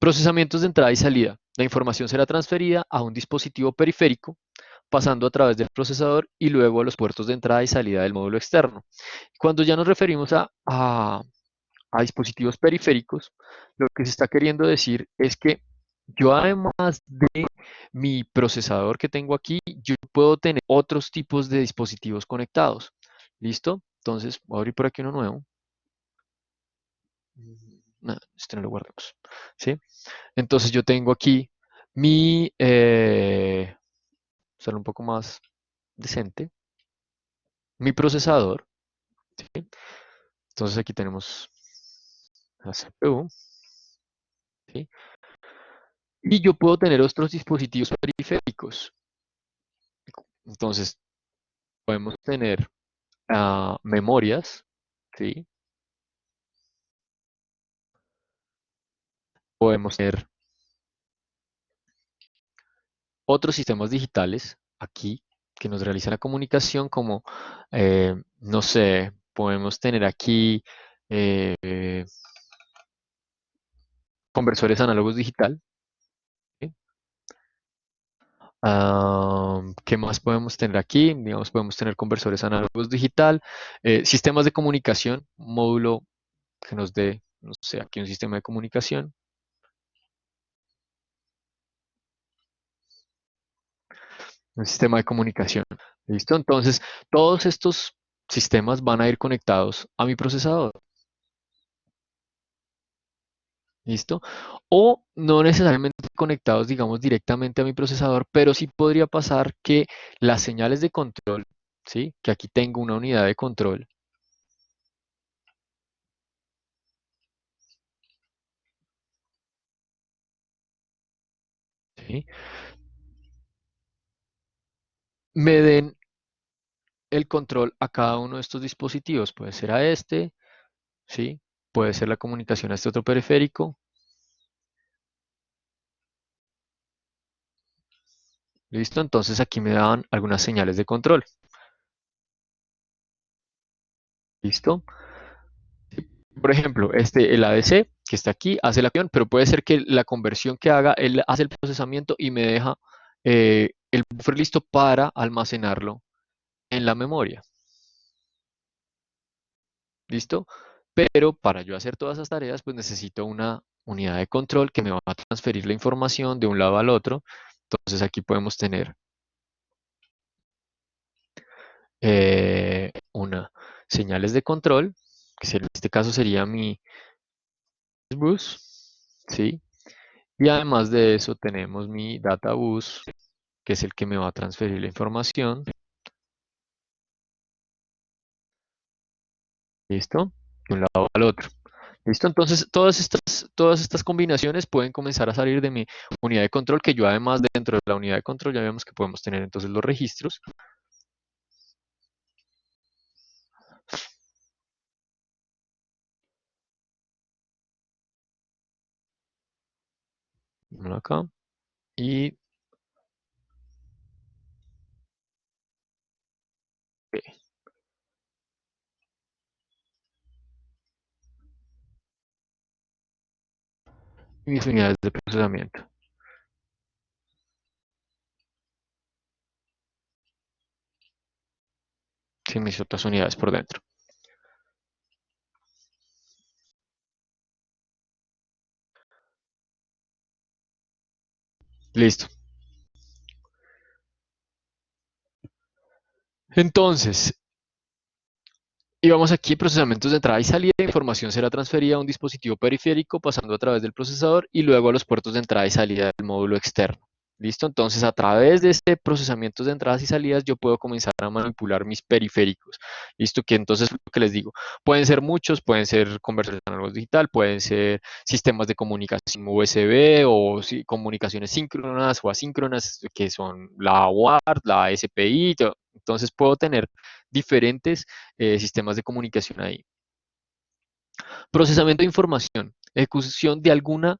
A: Procesamientos de entrada y salida. La información será transferida a un dispositivo periférico pasando a través del procesador y luego a los puertos de entrada y salida del módulo externo. Cuando ya nos referimos a dispositivos periféricos, lo que se está queriendo decir es que yo además de mi procesador que tengo aquí, yo puedo tener otros tipos de dispositivos conectados. ¿Listo? Entonces, voy a abrir por aquí uno nuevo. No, este no lo guardemos. ¿Sí? Entonces yo tengo aquí mi, sale un poco más decente, mi procesador. ¿Sí? Entonces aquí tenemos la CPU. ¿Sí? Y yo puedo tener otros dispositivos periféricos. Entonces podemos tener memorias. ¿Sí? Podemos tener otros sistemas digitales aquí que nos realizan la comunicación como, no sé, podemos tener aquí eh, conversores análogos digital. ¿Sí? ¿Qué más podemos tener aquí? Digamos, podemos tener conversores análogos digital, sistemas de comunicación, un módulo que nos dé, no sé, aquí un sistema de comunicación. Un sistema de comunicación. ¿Listo? Entonces, todos estos sistemas van a ir conectados a mi procesador. ¿Listo? O no necesariamente conectados, digamos, directamente a mi procesador, pero sí podría pasar que las señales de control, ¿sí? Que aquí tengo una unidad de control, ¿sí? Me den el control a cada uno de estos dispositivos. Puede ser a este, ¿sí? Puede ser la comunicación a este otro periférico. ¿Listo? Entonces aquí me dan algunas señales de control. ¿Listo? Por ejemplo, el ADC que está aquí hace la acción, pero puede ser que la conversión que haga, él hace el procesamiento y me deja el buffer listo para almacenarlo en la memoria. ¿Listo? Pero para yo hacer todas esas tareas, pues necesito una unidad de control que me va a transferir la información de un lado al otro. Entonces aquí podemos tener una señales de control, que en este caso sería mi bus, ¿sí? Y además de eso tenemos mi data bus, que es el que me va a transferir la información. ¿Listo? De un lado al otro. ¿Listo? Entonces, todas estas combinaciones pueden comenzar a salir de mi unidad de control, que yo además dentro de la unidad de control ya vemos que podemos tener entonces los registros. Uno acá. Y mis unidades de procesamiento. Sin mis otras unidades por dentro. Listo. Entonces, y vamos aquí, procesamientos de entrada y salida. La información será transferida a un dispositivo periférico pasando a través del procesador y luego a los puertos de entrada y salida del módulo externo. ¿Listo? Entonces, a través de este procesamiento de entradas y salidas, yo puedo comenzar a manipular mis periféricos. ¿Listo? Que entonces, lo que les digo, pueden ser muchos, pueden ser conversores análogos digital, pueden ser sistemas de comunicación USB o comunicaciones síncronas o asíncronas, que son la UART, la SPI. Entonces, puedo tener diferentes sistemas de comunicación ahí. Procesamiento de información, ejecución de alguna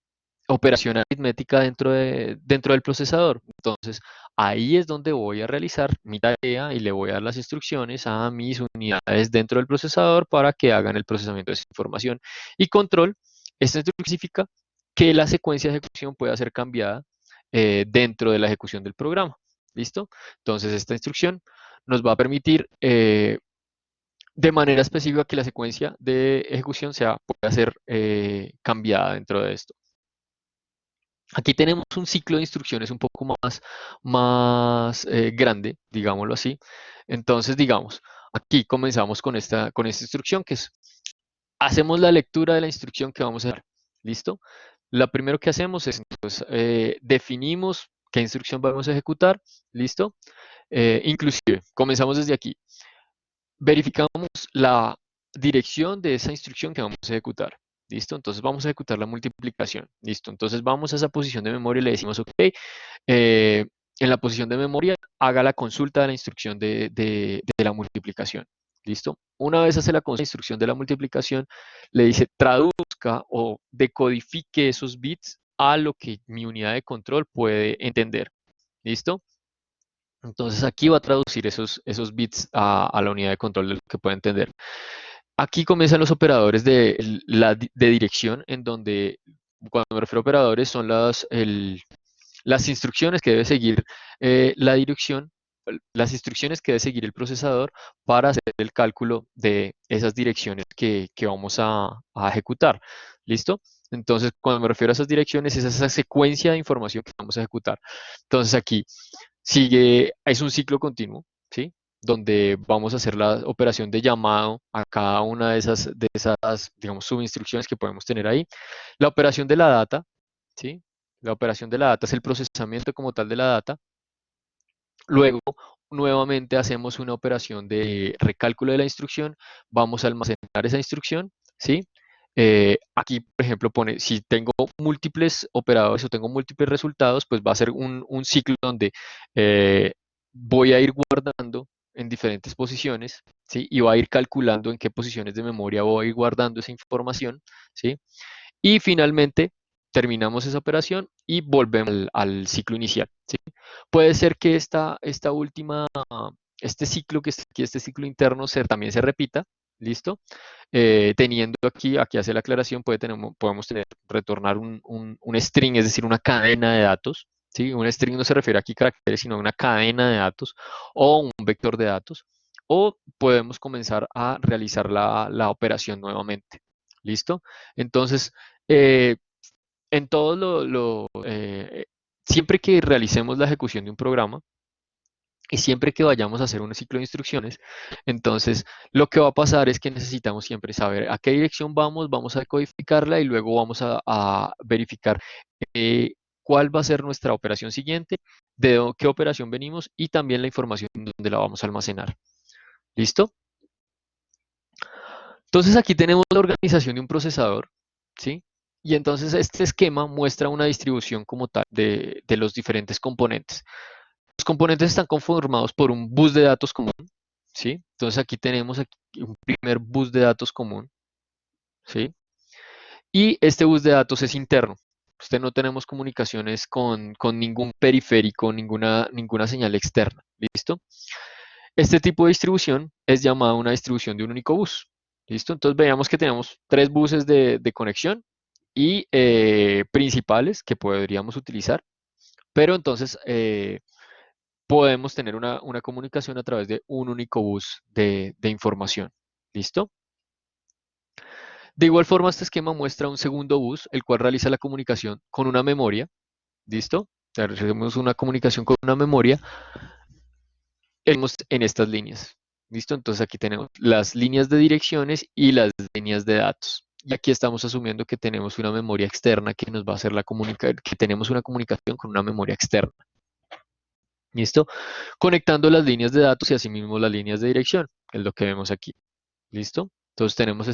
A: operación aritmética dentro del procesador. Entonces, ahí es donde voy a realizar mi tarea y le voy a dar las instrucciones a mis unidades dentro del procesador para que hagan el procesamiento de esa información. Y control, esto significa que la secuencia de ejecución pueda ser cambiada dentro de la ejecución del programa. ¿Listo? Entonces, esta instrucción nos va a permitir de manera específica que la secuencia de ejecución pueda ser cambiada dentro de esto. Aquí tenemos un ciclo de instrucciones un poco más grande, digámoslo así. Entonces, digamos, aquí comenzamos con esta instrucción que es, hacemos la lectura de la instrucción que vamos a dar. ¿Listo? Lo primero que hacemos es, entonces, definimos qué instrucción vamos a ejecutar. ¿Listo? Inclusive, comenzamos desde aquí. Verificamos la dirección de esa instrucción que vamos a ejecutar. ¿Listo? Entonces vamos a ejecutar la multiplicación. ¿Listo? Entonces vamos a esa posición de memoria y le decimos, ok, en la posición de memoria haga la consulta de la instrucción de la multiplicación. ¿Listo? Una vez hace la instrucción de la multiplicación, le dice traduzca o decodifique esos bits a lo que mi unidad de control puede entender. ¿Listo? Entonces aquí va a traducir esos bits a la unidad de control de lo que puede entender. Aquí comienzan los operadores de dirección, en donde, cuando me refiero a operadores, son las instrucciones que debe seguir la dirección, las instrucciones que debe seguir el procesador para hacer el cálculo de esas direcciones que vamos a ejecutar. ¿Listo? Entonces, cuando me refiero a esas direcciones, es esa secuencia de información que vamos a ejecutar. Entonces, aquí es un ciclo continuo, ¿sí? Donde vamos a hacer la operación de llamado a cada una de esas, digamos, subinstrucciones que podemos tener ahí. La operación de la data, ¿sí? La operación de la data es el procesamiento como tal de la data. Luego, nuevamente hacemos una operación de recálculo de la instrucción. Vamos a almacenar esa instrucción, ¿sí? Aquí, por ejemplo, pone, si tengo múltiples operadores o tengo múltiples resultados, pues va a ser un ciclo donde voy a ir guardando en diferentes posiciones, ¿sí? Y va a ir calculando en qué posiciones de memoria voy a ir guardando esa información, ¿sí? Y finalmente terminamos esa operación y volvemos al ciclo inicial, ¿sí? Puede ser que este ciclo que está aquí, este ciclo interno, también se repita, ¿listo? Teniendo aquí hace la aclaración, podemos retornar un string, es decir, una cadena de datos, ¿sí? Un string no se refiere aquí a caracteres, sino a una cadena de datos o un vector de datos, o podemos comenzar a realizar la operación nuevamente, ¿listo? Entonces, eh, en todo siempre que realicemos la ejecución de un programa y siempre que vayamos a hacer un ciclo de instrucciones, entonces lo que va a pasar es que necesitamos siempre saber a qué dirección vamos a decodificarla y luego vamos a verificar eh, cuál va a ser nuestra operación siguiente, qué operación venimos y también la información donde la vamos a almacenar. ¿Listo? Entonces aquí tenemos la organización de un procesador, ¿sí? Y entonces este esquema muestra una distribución como tal de los diferentes componentes. Los componentes están conformados por un bus de datos común, ¿sí? Entonces aquí tenemos un primer bus de datos común, ¿sí? Y este bus de datos es interno. Usted no tenemos comunicaciones con ningún periférico, ninguna señal externa, ¿listo? Este tipo de distribución es llamada una distribución de un único bus. ¿Listo? Entonces veamos que tenemos tres buses de conexión y principales que podríamos utilizar, pero entonces podemos tener una comunicación a través de un único bus de información. ¿Listo? De igual forma, este esquema muestra un segundo bus, el cual realiza la comunicación con una memoria. ¿Listo? Hacemos una comunicación con una memoria en estas líneas. ¿Listo? Entonces aquí tenemos las líneas de direcciones y las líneas de datos. Y aquí estamos asumiendo que tenemos una memoria externa que nos va a hacer que tenemos una comunicación con una memoria externa. ¿Listo? Conectando las líneas de datos y asimismo las líneas de dirección, que es lo que vemos aquí. ¿Listo? Entonces tenemos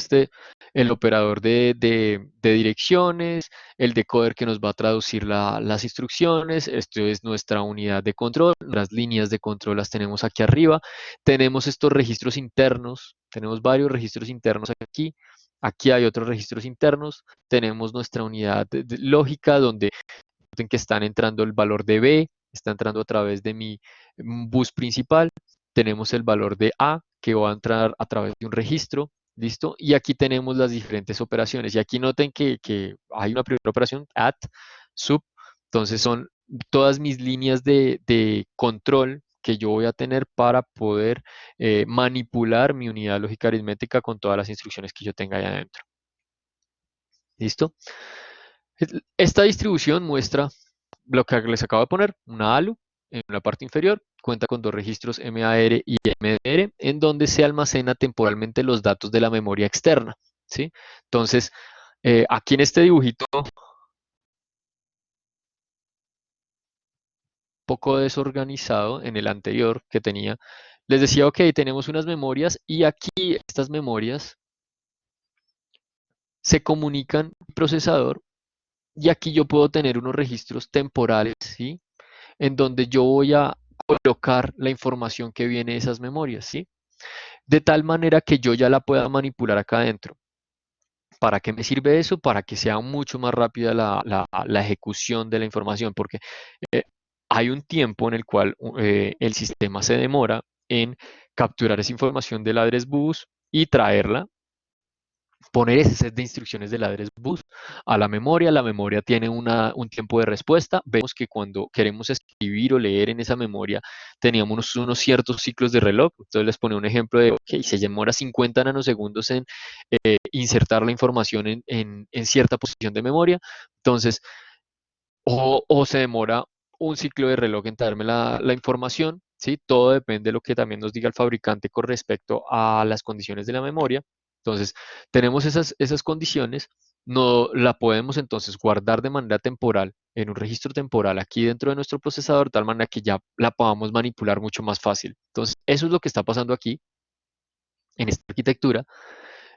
A: el operador de direcciones, el decoder que nos va a traducir las instrucciones, esto es nuestra unidad de control, las líneas de control las tenemos aquí arriba, tenemos estos registros internos, tenemos varios registros internos aquí, aquí hay otros registros internos, tenemos nuestra unidad lógica donde en que están entrando el valor de B, está entrando a través de mi bus principal, tenemos el valor de A que va a entrar a través de un registro, ¿listo? Y aquí tenemos las diferentes operaciones. Y aquí noten que hay una primera operación, add, sub, entonces son todas mis líneas de control que yo voy a tener para poder manipular mi unidad lógica aritmética con todas las instrucciones que yo tenga ahí adentro. ¿Listo? Esta distribución muestra lo que les acabo de poner, una ALU en la parte inferior, cuenta con dos registros MAR y MDR, en donde se almacena temporalmente los datos de la memoria externa, ¿sí? Entonces, Aquí en este dibujito, un poco desorganizado en el anterior que tenía, les decía, ok, tenemos unas memorias y aquí estas memorias se comunican al procesador y aquí yo puedo tener unos registros temporales, ¿sí? En donde yo voy a colocar la información que viene de esas memorias, ¿sí? De tal manera que yo ya la pueda manipular acá adentro. ¿Para qué me sirve eso? Para que sea mucho más rápida la ejecución de la información, porque eh, hay un tiempo en el cual el sistema se demora en capturar esa información del address bus y traerla, poner ese set de instrucciones del address bus a la memoria tiene un tiempo de respuesta. Vemos que cuando queremos escribir o leer en esa memoria teníamos unos ciertos ciclos de reloj. Entonces les pone un ejemplo de, ok, se demora 50 nanosegundos en insertar la información en cierta posición de memoria. Entonces, o se demora un ciclo de reloj en darme la información, ¿sí? Todo depende de lo que también nos diga el fabricante con respecto a las condiciones de la memoria. Entonces, tenemos esas condiciones, no la podemos entonces guardar de manera temporal en un registro temporal aquí dentro de nuestro procesador, de tal manera que ya la podamos manipular mucho más fácil. Entonces, eso es lo que está pasando aquí en esta arquitectura,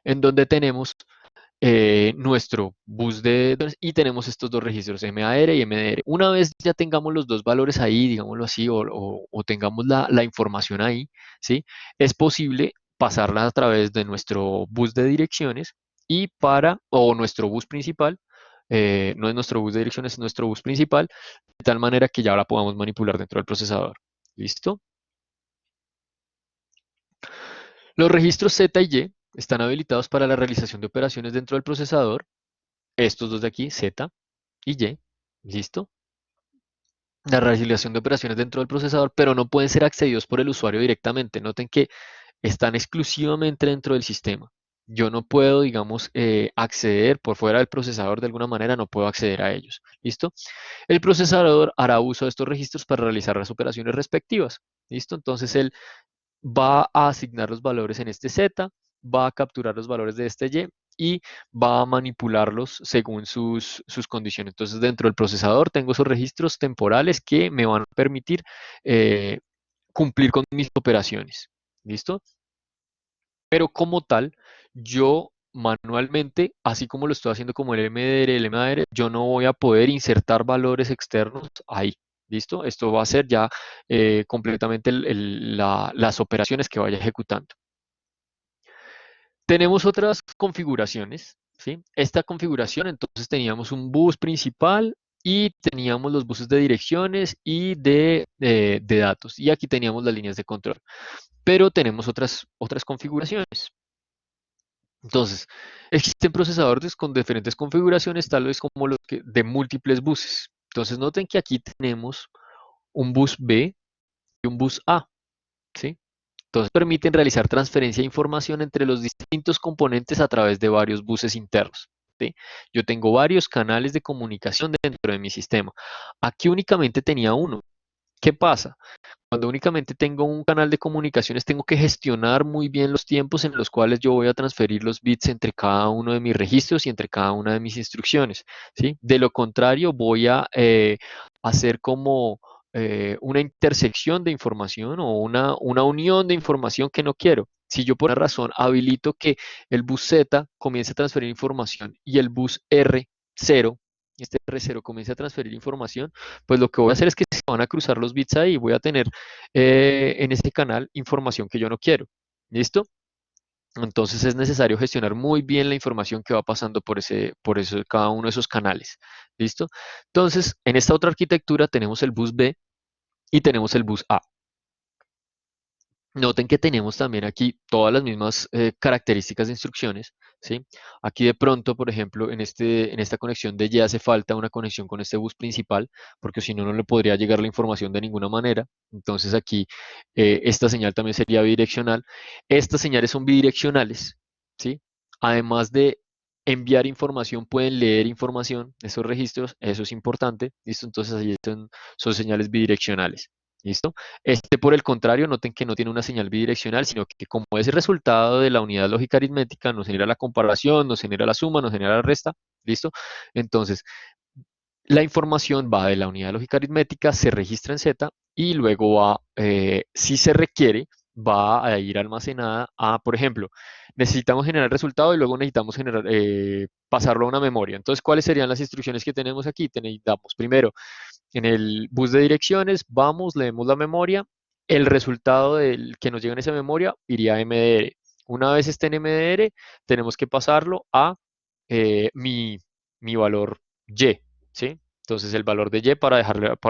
A: en donde tenemos nuestro bus y tenemos estos dos registros, MAR y MDR. Una vez ya tengamos los dos valores ahí, digámoslo así, o tengamos la información ahí, ¿sí? Es posible pasarla a través de nuestro bus de direcciones o nuestro bus principal, no es nuestro bus de direcciones, es nuestro bus principal, de tal manera que ya la podamos manipular dentro del procesador. ¿Listo? Los registros Z y Y están habilitados para la realización de operaciones dentro del procesador. Estos dos de aquí, Z y Y, ¿listo? La realización de operaciones dentro del procesador, pero no pueden ser accedidos por el usuario directamente. Noten que están exclusivamente dentro del sistema. Yo no puedo, digamos, acceder por fuera del procesador de alguna manera, no puedo acceder a ellos. ¿Listo? El procesador hará uso de estos registros para realizar las operaciones respectivas. ¿Listo? Entonces él va a asignar los valores en este Z, va a capturar los valores de este Y y va a manipularlos según sus condiciones. Entonces, dentro del procesador tengo esos registros temporales que me van a permitir eh, cumplir con mis operaciones. ¿Listo? Pero como tal, yo manualmente, así como lo estoy haciendo como el MDR, el MAR, yo no voy a poder insertar valores externos ahí. ¿Listo? Esto va a ser ya completamente las operaciones que vaya ejecutando. Tenemos otras configuraciones, ¿sí? Esta configuración, entonces teníamos un bus principal y teníamos los buses de direcciones y de datos. Y aquí teníamos las líneas de control. Pero tenemos otras configuraciones. Entonces, existen procesadores con diferentes configuraciones, tal vez como los de múltiples buses. Entonces, noten que aquí tenemos un bus B y un bus A, ¿sí? Entonces, permiten realizar transferencia de información entre los distintos componentes a través de varios buses internos, ¿sí? Yo tengo varios canales de comunicación dentro de mi sistema. Aquí únicamente tenía uno. ¿Qué pasa? Cuando únicamente tengo un canal de comunicaciones, tengo que gestionar muy bien los tiempos en los cuales yo voy a transferir los bits entre cada uno de mis registros y entre cada una de mis instrucciones, ¿sí? De lo contrario, voy a hacer como una intersección de información o una unión de información que no quiero. Si yo por una razón habilito que el bus Z comience a transferir información y el bus R0, este R0 comience a transferir información, pues lo que voy a hacer es que se van a cruzar los bits ahí y voy a tener en ese canal información que yo no quiero. ¿Listo? Entonces es necesario gestionar muy bien la información que va pasando por cada uno de esos canales. ¿Listo? Entonces, en esta otra arquitectura tenemos el bus B y tenemos el bus A. Noten que tenemos también aquí todas las mismas características de instrucciones, ¿sí? Aquí de pronto, por ejemplo, en esta conexión de Y hace falta una conexión con este bus principal, porque si no, no le podría llegar la información de ninguna manera. Entonces aquí esta señal también sería bidireccional. Estas señales son bidireccionales, ¿sí? Además de enviar información, pueden leer información, esos registros, eso es importante, ¿listo? Entonces allí son señales bidireccionales. ¿Listo? Este, por el contrario, noten que no tiene una señal bidireccional, sino que como es el resultado de la unidad lógica aritmética, nos genera la comparación, nos genera la suma, nos genera la resta. ¿Listo? Entonces, la información va de la unidad lógica aritmética, se registra en Z y luego va, si se requiere, va a ir almacenada a, por ejemplo, necesitamos generar el resultado y luego necesitamos generar, pasarlo a una memoria. Entonces, ¿cuáles serían las instrucciones que tenemos aquí? Necesitamos primero en el bus de direcciones, vamos, leemos la memoria, el resultado del que nos llega en esa memoria iría a MDR. Una vez esté en MDR, tenemos que pasarlo a mi valor Y, ¿sí? Entonces el valor de Y para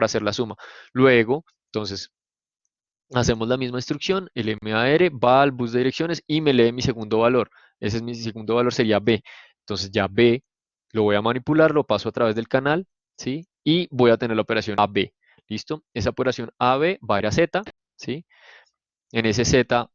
A: hacer la suma. Luego, entonces, hacemos la misma instrucción, el MAR va al bus de direcciones y me lee mi segundo valor. Ese es mi segundo valor, sería B. Entonces ya B lo voy a manipular, lo paso a través del canal, ¿sí? Y voy a tener la operación AB. ¿Listo? Esa operación AB va a ir a Z, ¿sí? En ese Z,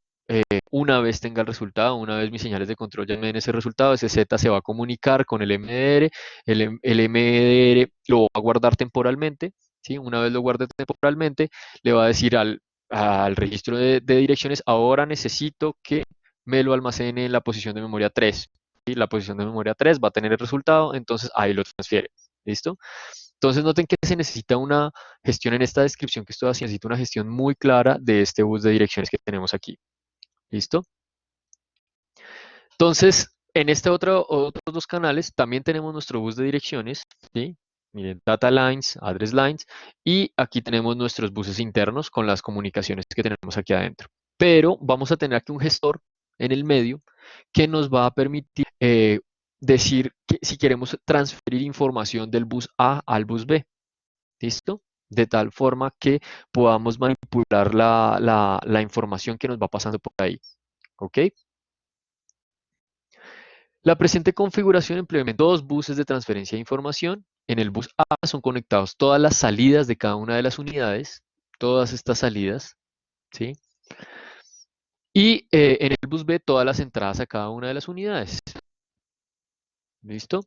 A: una vez tenga el resultado, una vez mis señales de control ya me den ese resultado, ese Z se va a comunicar con el MDR, el MDR lo va a guardar temporalmente, ¿sí? Una vez lo guarde temporalmente, le va a decir al registro de direcciones, ahora necesito que me lo almacene en la posición de memoria 3. ¿Sí? La posición de memoria 3 va a tener el resultado, entonces ahí lo transfiere. ¿Listo? Entonces noten que se necesita una gestión en esta descripción que estoy haciendo, necesita una gestión muy clara de este bus de direcciones que tenemos aquí. ¿Listo? Entonces, en otros dos canales también tenemos nuestro bus de direcciones, ¿sí? Miren, data lines, address lines, y aquí tenemos nuestros buses internos con las comunicaciones que tenemos aquí adentro. Pero vamos a tener aquí un gestor en el medio que nos va a permitir decir que si queremos transferir información del bus A al bus B. ¿Listo? De tal forma que podamos manipular la información que nos va pasando por ahí. ¿Ok? La presente configuración implementa dos buses de transferencia de información. En el bus A son conectados todas las salidas de cada una de las unidades, todas estas salidas, ¿sí? Y en el bus B todas las entradas a cada una de las unidades. ¿Listo?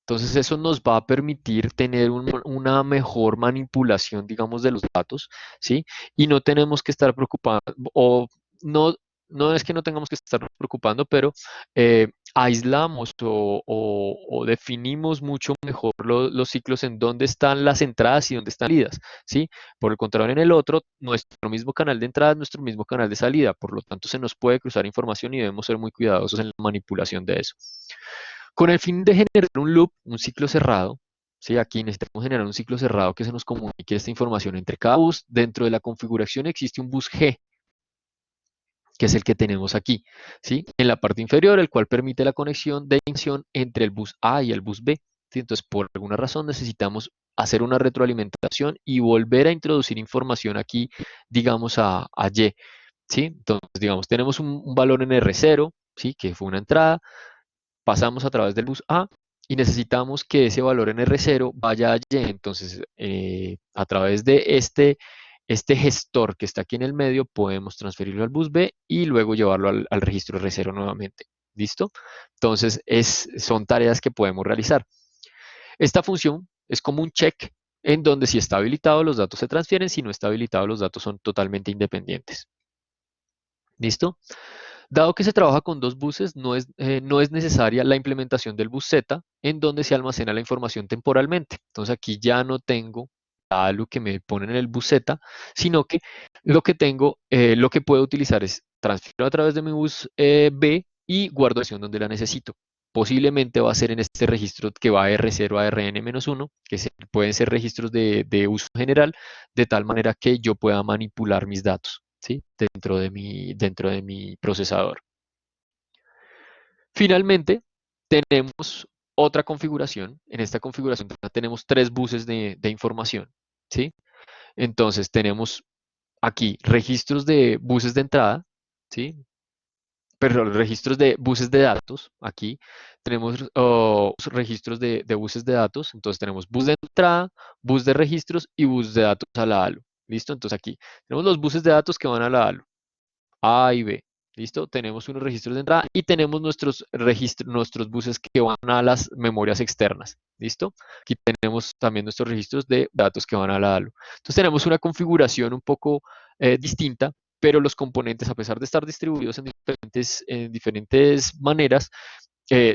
A: Entonces eso nos va a permitir tener una mejor manipulación, digamos, de los datos, ¿sí? Y no tenemos que estar preocupados, o no, no es que no tengamos que estar preocupando, pero aislamos o definimos mucho mejor los ciclos en dónde están las entradas y dónde están salidas, ¿sí? Por el contrario, en el otro, nuestro mismo canal de entrada es nuestro mismo canal de salida, por lo tanto se nos puede cruzar información y debemos ser muy cuidadosos en la manipulación de eso. Con el fin de generar un loop, un ciclo cerrado, ¿sí? Aquí necesitamos generar un ciclo cerrado que se nos comunique esta información entre cada bus. Dentro de la configuración existe un bus G, que es el que tenemos aquí, ¿sí? En la parte inferior, el cual permite la conexión de intención entre el bus A y el bus B, ¿sí? Entonces, por alguna razón necesitamos hacer una retroalimentación y volver a introducir información aquí, digamos, a Y, ¿sí? Entonces, digamos, tenemos un valor en R0, ¿sí? Que fue una entrada, pasamos a través del bus A y necesitamos que ese valor en R0 vaya a Y. Entonces, a través de este gestor que está aquí en el medio, podemos transferirlo al bus B y luego llevarlo al registro R0 nuevamente. ¿Listo? Entonces, son tareas que podemos realizar. Esta función es como un check en donde si está habilitado los datos se transfieren, si no está habilitado los datos son totalmente independientes. ¿Listo? Dado que se trabaja con dos buses, no es necesaria la implementación del bus Z, en donde se almacena la información temporalmente. Entonces aquí ya no tengo algo que me ponen en el bus Z, sino que lo que tengo, lo que puedo utilizar es transfiero a través de mi bus B y guardo la versión donde la necesito. Posiblemente va a ser en este registro que va a R0 a Rn-1, que pueden ser registros de uso general, de tal manera que yo pueda manipular mis datos, ¿sí? Dentro de mi procesador. Finalmente, tenemos otra configuración. En esta configuración tenemos tres buses de información, ¿sí? Entonces tenemos aquí registros de buses de entrada, ¿sí? Perdón, registros de buses de datos. Aquí tenemos registros de buses de datos. Entonces tenemos bus de entrada, bus de registros y bus de datos a la ALU. ¿Listo? Entonces aquí tenemos los buses de datos que van a la ALU, A y B. ¿Listo? Tenemos unos registros de entrada y tenemos nuestros registros, nuestros buses que van a las memorias externas. ¿Listo? Aquí tenemos también nuestros registros de datos que van a la ALU. Entonces tenemos una configuración un poco distinta, pero los componentes, a pesar de estar distribuidos en diferentes maneras,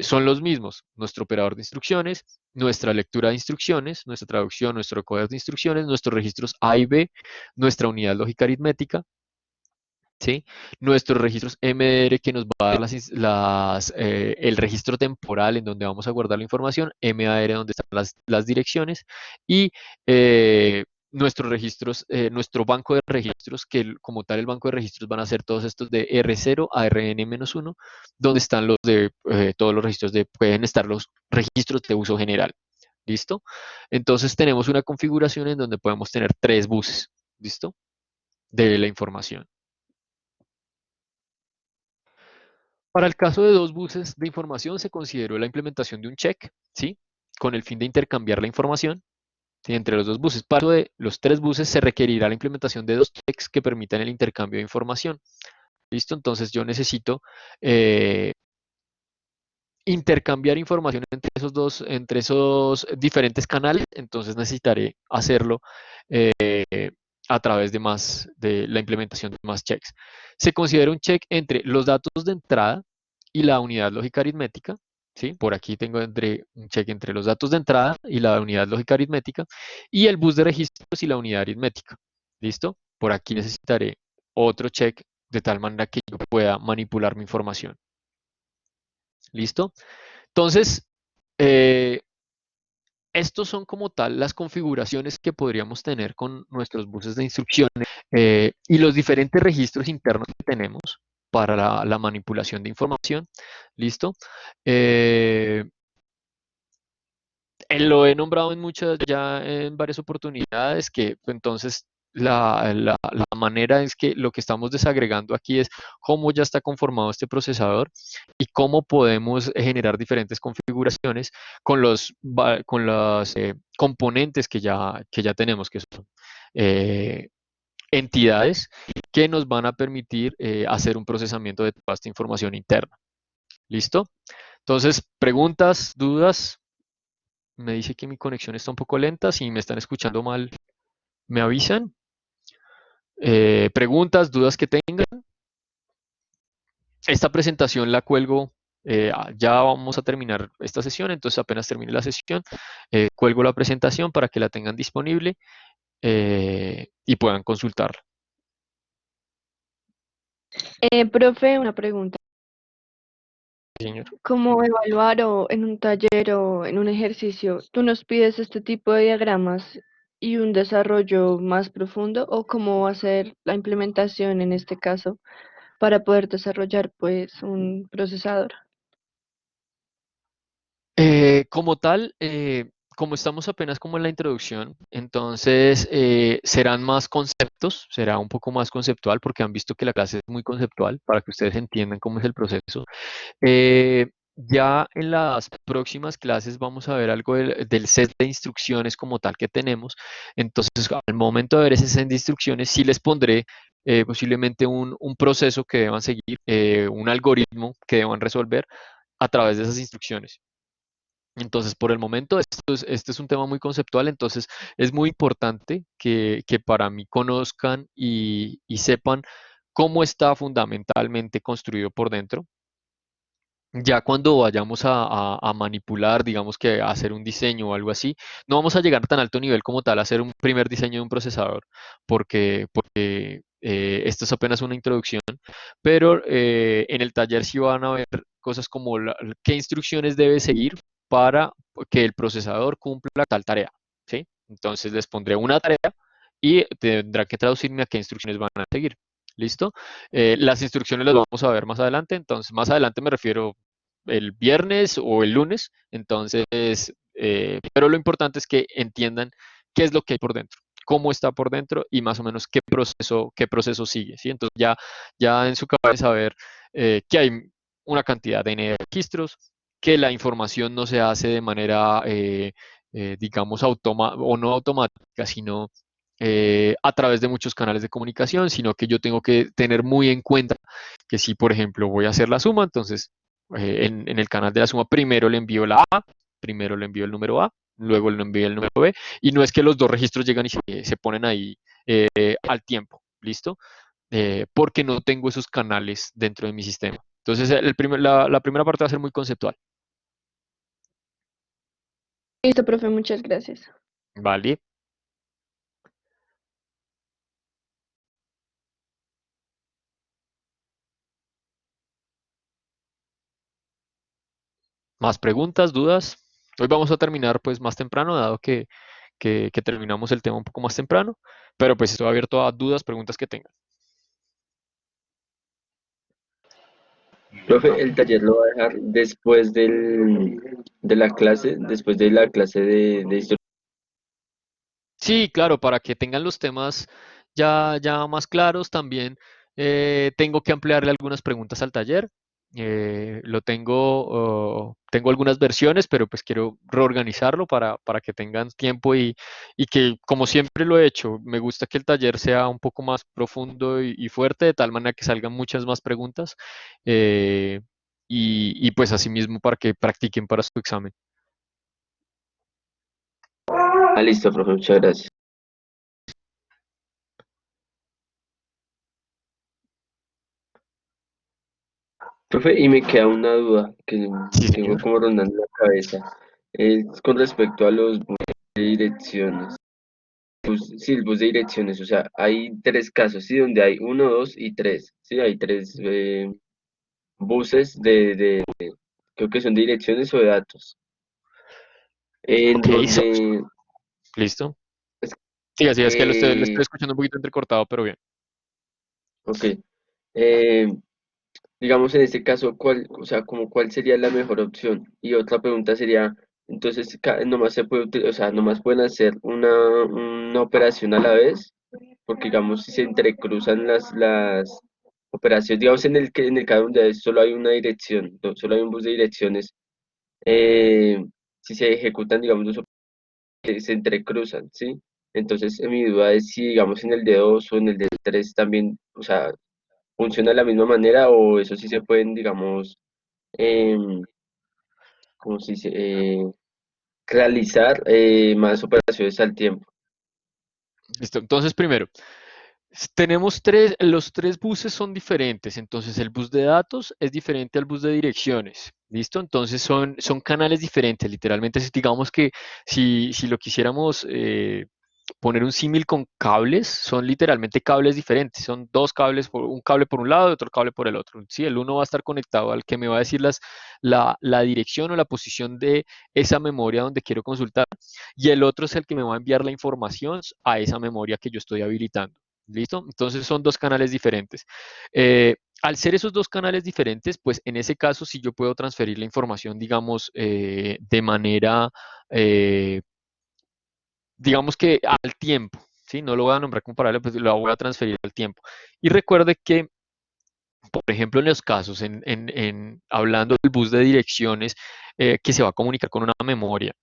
A: son los mismos. Nuestro operador de instrucciones, nuestra lectura de instrucciones, nuestra traducción, nuestro coder de instrucciones, nuestros registros A y B, nuestra unidad lógica aritmética, ¿sí? Nuestros registros MDR que nos va a dar el registro temporal en donde vamos a guardar la información, MAR donde están las direcciones y nuestros registros, nuestro banco de registros, que como tal el banco de registros van a ser todos estos de R0 a RN-1, donde están todos los registros pueden estar los registros de uso general. ¿Listo? Entonces tenemos una configuración en donde podemos tener 3 buses, ¿listo? De la información. Para el caso de 2 buses de información se consideró la implementación de un check, ¿sí? Con el fin de intercambiar la información, ¿sí? Entre los 2 buses. Para el caso de los 3 buses se requerirá la implementación de 2 checks que permitan el intercambio de información. ¿Listo? Entonces yo necesito intercambiar información entre esos diferentes canales, entonces necesitaré hacerlo eh, a través de la implementación de más checks. Se considera un check entre los datos de entrada y la unidad lógica aritmética, ¿sí? Por aquí tengo un check entre los datos de entrada y la unidad lógica aritmética, y el bus de registros y la unidad aritmética, ¿listo? Por aquí necesitaré otro check de tal manera que yo pueda manipular mi información. ¿Listo? Entonces, eh, estos son como tal las configuraciones que podríamos tener con nuestros buses de instrucciones y los diferentes registros internos que tenemos para la manipulación de información. ¿Listo? Eh, lo he nombrado ya en varias oportunidades, que pues, entonces la manera es que lo que estamos desagregando aquí es cómo ya está conformado este procesador y cómo podemos generar diferentes configuraciones con los componentes que ya tenemos, que son eh, entidades que nos van a permitir hacer un procesamiento de toda esta información interna. ¿Listo? Entonces, preguntas, dudas. Me dice que mi conexión está un poco lenta. Si me están escuchando mal, me avisan. Preguntas, dudas que tengan. Esta presentación la cuelgo. Ya vamos a terminar esta sesión, entonces apenas termine la sesión, cuelgo la presentación para que la tengan disponible y puedan consultarla.
B: Profe, una pregunta.
A: Señor.
B: ¿Cómo evaluar o en un taller o en un ejercicio, tú nos pides este tipo de diagramas y un desarrollo más profundo o cómo hacer la implementación en este caso para poder desarrollar pues un procesador?
A: Como tal, como estamos apenas como en la introducción, entonces serán más conceptos, será un poco más conceptual porque han visto que la clase es muy conceptual para que ustedes entiendan cómo es el proceso. Ya en las próximas clases vamos a ver algo del set de instrucciones como tal que tenemos. Entonces, al momento de ver ese set de instrucciones, sí les pondré posiblemente un proceso que deban seguir, un algoritmo que deban resolver a través de esas instrucciones. Entonces, por el momento, este es un tema muy conceptual, entonces es muy importante que para mí conozcan y sepan cómo está fundamentalmente construido por dentro. Ya cuando vayamos a manipular, digamos que a hacer un diseño o algo así, no vamos a llegar a tan alto nivel como tal a hacer un primer diseño de un procesador, porque esto es apenas una introducción, pero en el taller sí van a ver cosas como qué instrucciones debe seguir para que el procesador cumpla tal tarea, ¿sí? Entonces les pondré una tarea y tendrá que traducirme a qué instrucciones van a seguir. ¿Listo? Las instrucciones las vamos a ver más adelante, entonces más adelante me refiero el viernes o el lunes, entonces, pero lo importante es que entiendan qué es lo que hay por dentro, cómo está por dentro y más o menos qué proceso sigue, ¿sí? Entonces ya en su cabeza saber que hay una cantidad de N de registros, que la información no se hace de manera, digamos, o no automática, sino a través de muchos canales de comunicación, sino que yo tengo que tener muy en cuenta que si, por ejemplo, voy a hacer la suma, entonces en el canal de la suma primero le envío la A, primero le envío el número A, luego le envío el número B, y no es que los dos registros llegan y se ponen ahí al tiempo, ¿listo? Porque no tengo esos canales dentro de mi sistema. Entonces, la primera parte va a ser muy conceptual,
B: Listo, profe, muchas gracias.
A: ¿vale? ¿Más preguntas, dudas? Hoy vamos a terminar pues más temprano, dado que terminamos el tema un poco más temprano, pero pues estoy abierto a dudas, preguntas que tengan.
C: Profe, el taller lo va a dejar después de la clase, después de la clase de historia.
A: Sí, claro, para que tengan los temas ya más claros también, tengo que ampliarle algunas preguntas al taller. Tengo algunas versiones, pero pues quiero reorganizarlo para que tengan tiempo y que, como siempre lo he hecho, me gusta que el taller sea un poco más profundo y fuerte, de tal manera que salgan muchas más preguntas y pues asimismo para que practiquen para su examen.
C: Ah, listo, profe, muchas gracias. Profe, y me queda una duda que
A: Sí,
C: tengo
A: señor.
C: como rondando en la cabeza. Es con respecto a los buses de direcciones. Sí, el bus de direcciones, o sea, hay tres casos, ¿sí? Donde hay uno, dos y tres, ¿sí? Hay tres buses creo que son de direcciones o de datos, en
A: Ok,
C: donde,
A: listo.
C: es
A: Siga, siga, es que le
C: que,
A: estoy escuchando un poquito entrecortado, pero bien.
C: ok, eh, digamos en este caso, o sea, como cuál sería la mejor opción? Y otra pregunta sería, entonces, nomás se puede, o sea, nomás pueden hacer una operación a la vez, porque digamos, si se entrecruzan las operaciones, digamos, en el caso donde solo hay una dirección, solo hay un bus de direcciones, eh, si se ejecutan, digamos, dos operaciones, se entrecruzan, ¿sí? Entonces, mi duda es si, digamos, en el de 2 o en el de 3 también, o sea, funciona de la misma manera o eso sí se pueden, digamos, em, ¿cómo se dice? Realizar más operaciones al tiempo.
A: Listo. Entonces, primero, tenemos los tres buses son diferentes. Entonces, el bus de datos es diferente al bus de direcciones. ¿Listo? Entonces, son canales diferentes. Literalmente, digamos que si lo quisiéramos poner un símil con cables, son literalmente cables diferentes. Son dos cables, un cable por un lado y otro cable por el otro. Sí, el uno va a estar conectado al que me va a decir la dirección o la posición de esa memoria donde quiero consultar y el otro es el que me va a enviar la información a esa memoria que yo estoy habilitando. ¿Listo? Entonces son dos canales diferentes. Al ser esos dos canales diferentes, pues en ese caso sí yo puedo transferir la información, digamos, de manera, eh, digamos que al tiempo, ¿sí? No lo voy a nombrar comparable, pues lo voy a transferir al tiempo. Y recuerde que, por ejemplo, en los casos, hablando del bus de direcciones, que se va a comunicar con una memoria,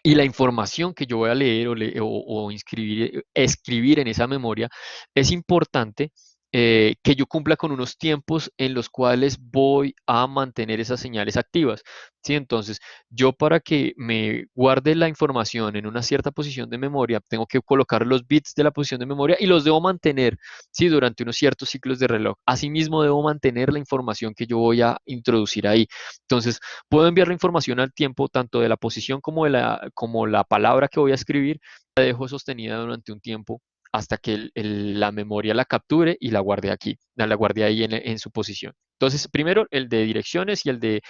A: y la información que yo voy a leer o escribir en esa memoria, es importante que yo cumpla con unos tiempos en los cuales voy a mantener esas señales activas. ¿Sí? Entonces, yo para que me guarde la información en una cierta posición de memoria, tengo que colocar los bits de la posición de memoria y los debo mantener, ¿sí? Durante unos ciertos ciclos de reloj. Asimismo, debo mantener la información que yo voy a introducir ahí. Entonces, puedo enviar la información al tiempo, tanto de la posición como la palabra que voy a escribir, la dejo sostenida durante un tiempo hasta que la memoria la capture y la guarde aquí, la guarde ahí en su posición. Entonces, primero, el de direcciones y el de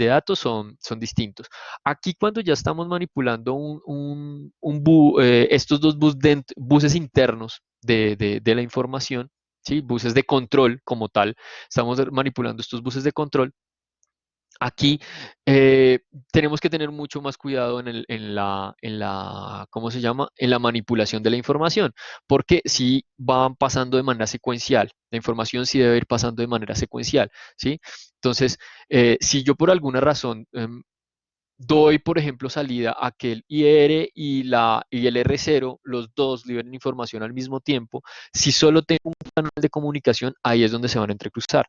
A: datos son distintos. Aquí, cuando ya estamos manipulando estos dos buses internos de la información, ¿sí? Buses de control como tal, estamos manipulando estos buses de control. Aquí tenemos que tener mucho más cuidado ¿cómo se llama? En la manipulación de la información, porque si van pasando de manera secuencial, la información sí debe ir pasando de manera secuencial, ¿sí? Entonces, si yo por alguna razón doy, por ejemplo, salida a que el IR y el R0, los dos liberen información al mismo tiempo, si solo tengo un canal de comunicación, ahí es donde se van a entrecruzar.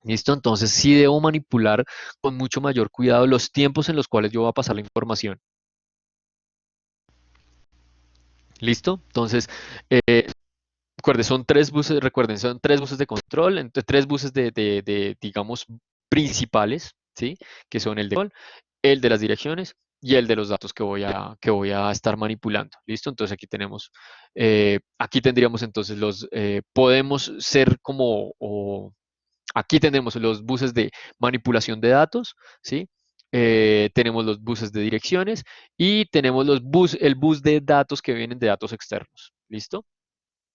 A: ¿Listo? Entonces sí debo manipular con mucho mayor cuidado los tiempos en los cuales yo voy a pasar la información. ¿Listo? Entonces, recuerden, son tres buses de control, entre tres buses digamos, principales, ¿sí? Que son el de control, el de las direcciones y el de los datos que voy a estar manipulando. ¿Listo? Entonces aquí tendríamos entonces podemos ser aquí tenemos los buses de manipulación de datos, ¿sí? Tenemos los buses de direcciones y tenemos el bus de datos que vienen de datos externos. ¿Listo?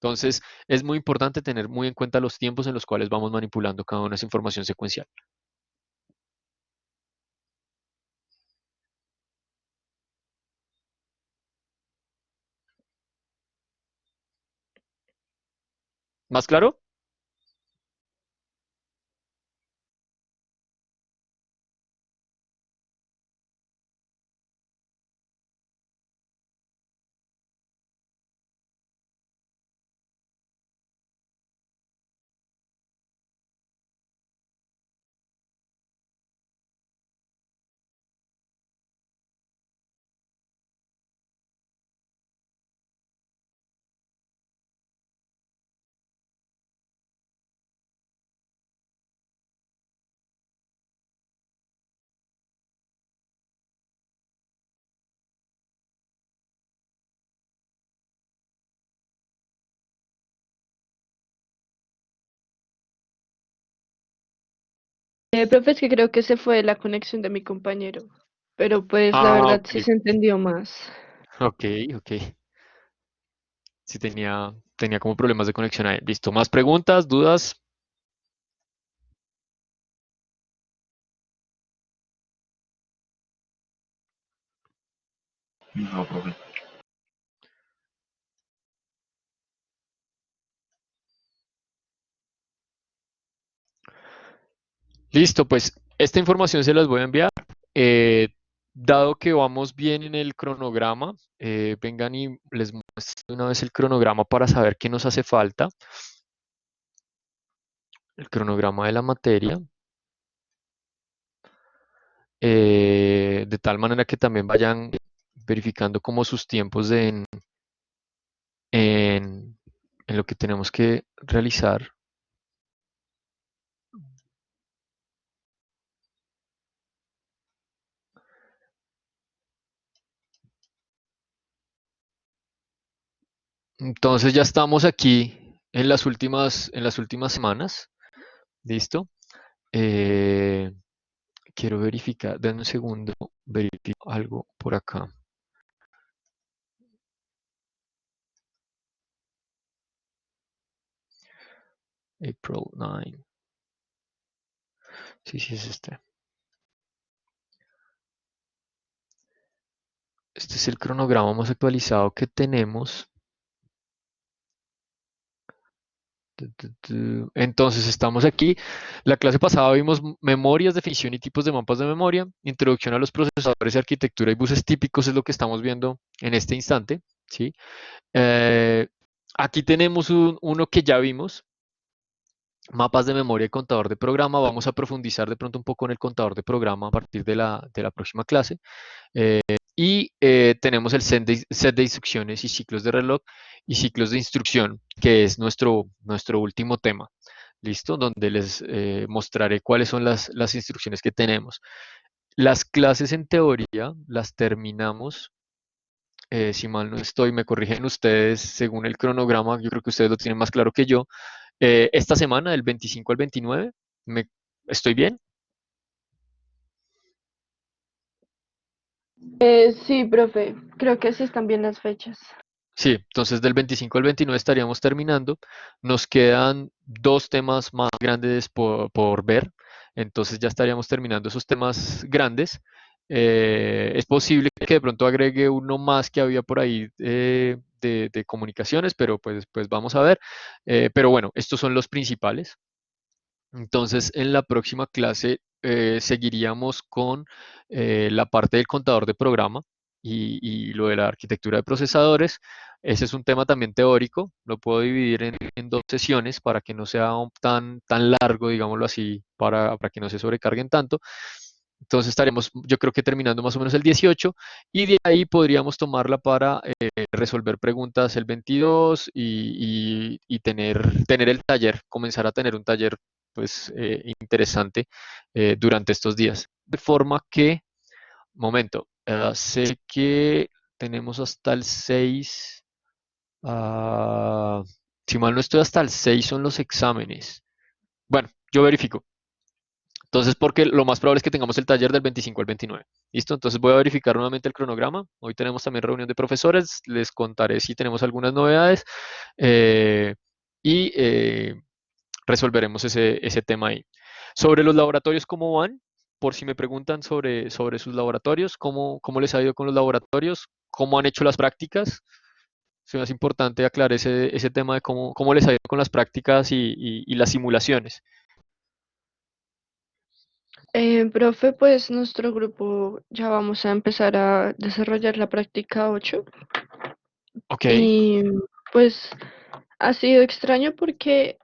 A: Entonces, es muy importante tener muy en cuenta los tiempos en los cuales vamos manipulando cada una de esa información secuencial. ¿Más claro?
B: Profe, es que creo que se fue la conexión de mi compañero, pero pues la
A: Ah,
B: verdad
A: ok,
B: sí se entendió más.
A: ok, ok. Sí tenía como problemas de conexión ahí. Listo. ¿Más preguntas, dudas?
C: No, profe.
A: Listo, pues esta información se las voy a enviar. Eh, Dado que vamos bien en el cronograma, vengan y les muestro una vez el cronograma para saber qué nos hace falta. El cronograma de la materia. De tal manera que también vayan verificando como sus tiempos en, en lo que tenemos que realizar. Entonces ya estamos aquí en las últimas semanas. ¿Listo? Eh, Quiero verificar, denme un segundo, verifico algo por acá. April 9. Sí, sí, es este. Este es el cronograma más actualizado que tenemos. Entonces estamos aquí. La clase pasada vimos memorias, definición y tipos de mapas de memoria, introducción a los procesadores de arquitectura y buses típicos es lo que estamos viendo en este instante, ¿sí? Eh, Aquí tenemos uno que ya vimos, mapas de memoria y contador de programa. Vamos a profundizar de pronto un poco en el contador de programa a partir de la próxima clase. Tenemos el set de instrucciones y ciclos de reloj y ciclos de instrucción, que es nuestro último tema. ¿Listo? Donde les mostraré cuáles son las instrucciones que tenemos. Las clases en teoría las terminamos, si mal no estoy, me corrigen ustedes según el cronograma, yo creo que ustedes lo tienen más claro que yo. Esta semana, del 25 al 29, ¿estoy bien?
B: Sí, profe, creo que sí están bien las fechas.
A: Sí, entonces del 25 al 29 estaríamos terminando. Nos quedan dos temas más grandes por ver. Entonces ya estaríamos terminando esos temas grandes. Es posible que de pronto agregue uno más que había por ahí de comunicaciones, pero pues vamos a ver. Pero bueno, estos son los principales. Entonces en la próxima clase seguiríamos con la parte del contador de programa y lo de la arquitectura de procesadores. Ese es un tema también teórico, lo puedo dividir en dos sesiones para que no sea tan largo, digámoslo así, para que no se sobrecarguen tanto. Entonces estaremos, yo creo que terminando más o menos el 18 y de ahí podríamos tomarla para resolver preguntas el 22 y tener el taller, comenzar a tener un taller pues interesante durante estos días. De forma que, momento, sé que tenemos hasta el 6, ah, si mal no estoy, hasta el 6 son los exámenes. Bueno, yo verifico. Entonces, porque lo más probable es que tengamos el taller del 25 al 29. ¿Listo? Entonces voy a verificar nuevamente el cronograma. Hoy tenemos también reunión de profesores. Les contaré si tenemos algunas novedades eh, y resolveremos ese tema ahí. Sobre los laboratorios, ¿cómo van? Por si me preguntan sobre sus laboratorios, ¿cómo les ha ido con los laboratorios? ¿Cómo han hecho las prácticas? Es importante aclarar ese tema de cómo les ha ido con las prácticas y las simulaciones.
B: Profe, pues nuestro grupo ya vamos a empezar a desarrollar la práctica 8
A: Ok,
B: y pues ha sido extraño porque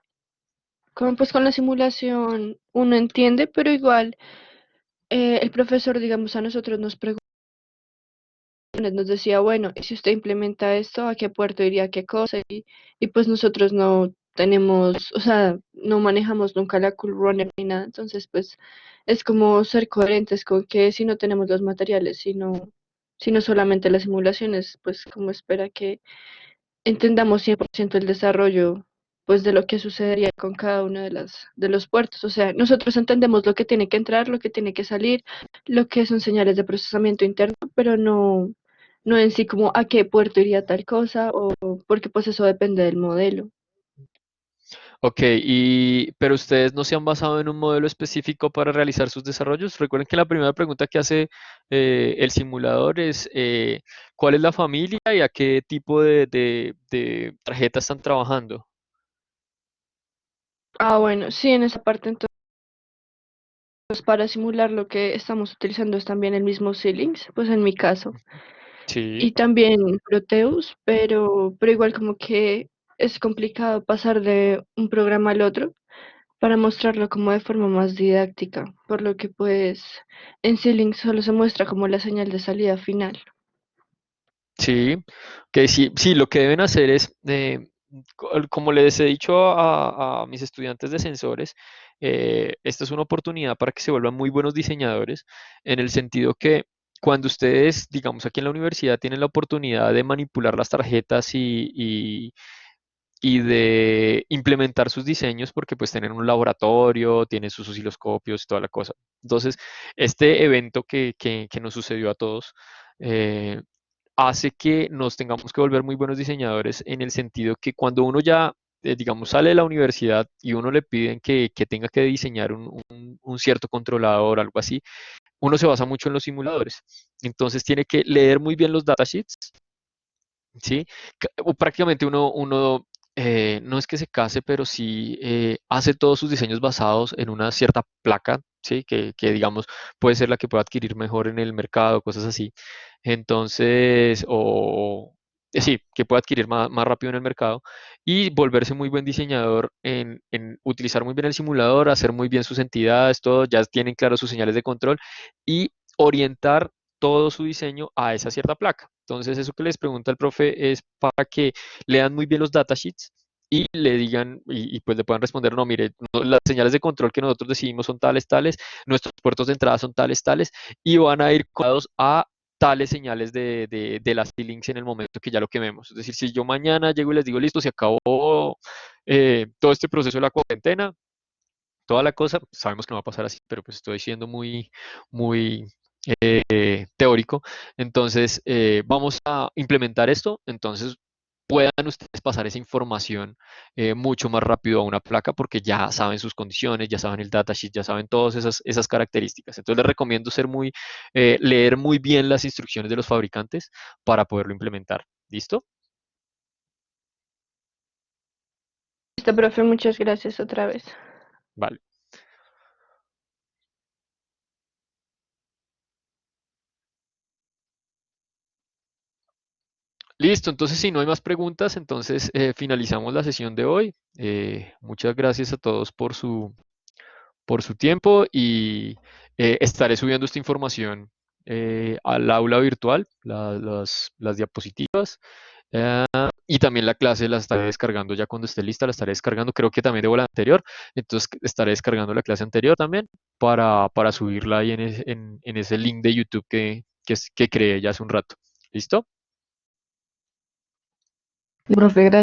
B: pues con la simulación uno entiende, pero igual el profesor, digamos, a nosotros nos decía, bueno, y si usted implementa esto, ¿a qué puerto iría qué cosa? Y pues nosotros no tenemos, o sea, no manejamos nunca la cool runner ni nada, entonces pues es como ser coherentes con que si no tenemos los materiales, sino solamente las simulaciones, pues como espera que entendamos 100% el desarrollo pues de lo que sucedería con cada uno de los puertos. O sea, nosotros entendemos lo que tiene que entrar, lo que tiene que salir, lo que son señales de procesamiento interno, pero no en sí como a qué puerto iría tal cosa o porque pues eso depende del modelo.
A: ok, pero ustedes no se han basado en un modelo específico para realizar sus desarrollos. Recuerden que la primera pregunta que hace el simulador es ¿cuál es la familia y a qué tipo de tarjeta están trabajando?
B: Ah, bueno, sí, en esa parte entonces para simular lo que estamos utilizando es también el mismo Xilinx, pues en mi caso.
A: Sí.
B: Y también Proteus, pero igual como que es complicado pasar de un programa al otro para mostrarlo como de forma más didáctica, por lo que pues en C-Link solo se muestra como la señal de salida final.
A: Sí, que sí, sí, lo que deben hacer es, como les he dicho a mis estudiantes de sensores, esta es una oportunidad para que se vuelvan muy buenos diseñadores, en el sentido que cuando ustedes, digamos, aquí en la universidad tienen la oportunidad de manipular las tarjetas y de implementar sus diseños, porque pues tienen un laboratorio, tienen sus osciloscopios y toda la cosa. Entonces, este evento que nos sucedió a todos, eh, hace que nos tengamos que volver muy buenos diseñadores en el sentido que cuando uno ya, digamos, sale de la universidad y uno le piden que tenga que diseñar un cierto controlador, algo así, uno se basa mucho en los simuladores. Entonces tiene que leer muy bien los datasheets, ¿sí? O prácticamente uno no es que se case, pero sí hace todos sus diseños basados en una cierta placa, ¿sí? Que digamos puede ser la que pueda adquirir mejor en el mercado, cosas así. Entonces, sí, que pueda adquirir más rápido en el mercado y volverse muy buen diseñador en utilizar muy bien el simulador, hacer muy bien sus entidades, todo, ya tienen claro sus señales de control y orientar todo su diseño a esa cierta placa. Entonces, eso que les pregunta el profe es para que lean muy bien los datasheets y le digan, y pues le puedan responder, no, mire, las señales de control que nosotros decidimos son tales, tales, nuestros puertos de entrada son tales, tales, y van a ir conectados a tales señales de las links en el momento que ya lo quememos. Es decir, si yo mañana llego y les digo, listo, se acabó todo este proceso de la cuarentena, toda la cosa, sabemos que no va a pasar así, pero pues estoy siendo muy teórico. Entonces, vamos a implementar esto. Entonces, puedan ustedes pasar esa información mucho más rápido a una placa porque ya saben sus condiciones, ya saben el datasheet, ya saben todas esas características. Entonces, les recomiendo leer muy bien las instrucciones de los fabricantes para poderlo implementar. ¿Listo?
B: Listo, profe, muchas gracias otra vez.
A: Vale. Listo, entonces si no hay más preguntas, entonces finalizamos la sesión de hoy. Muchas gracias a todos por su tiempo y estaré subiendo esta información al aula virtual, las diapositivas. eh, y también la clase la estaré descargando ya cuando esté lista, la estaré descargando, creo que también debo la anterior, entonces estaré descargando la clase anterior también para subirla ahí en ese link de YouTube que creé ya hace un rato. ¿Listo?
B: Profe,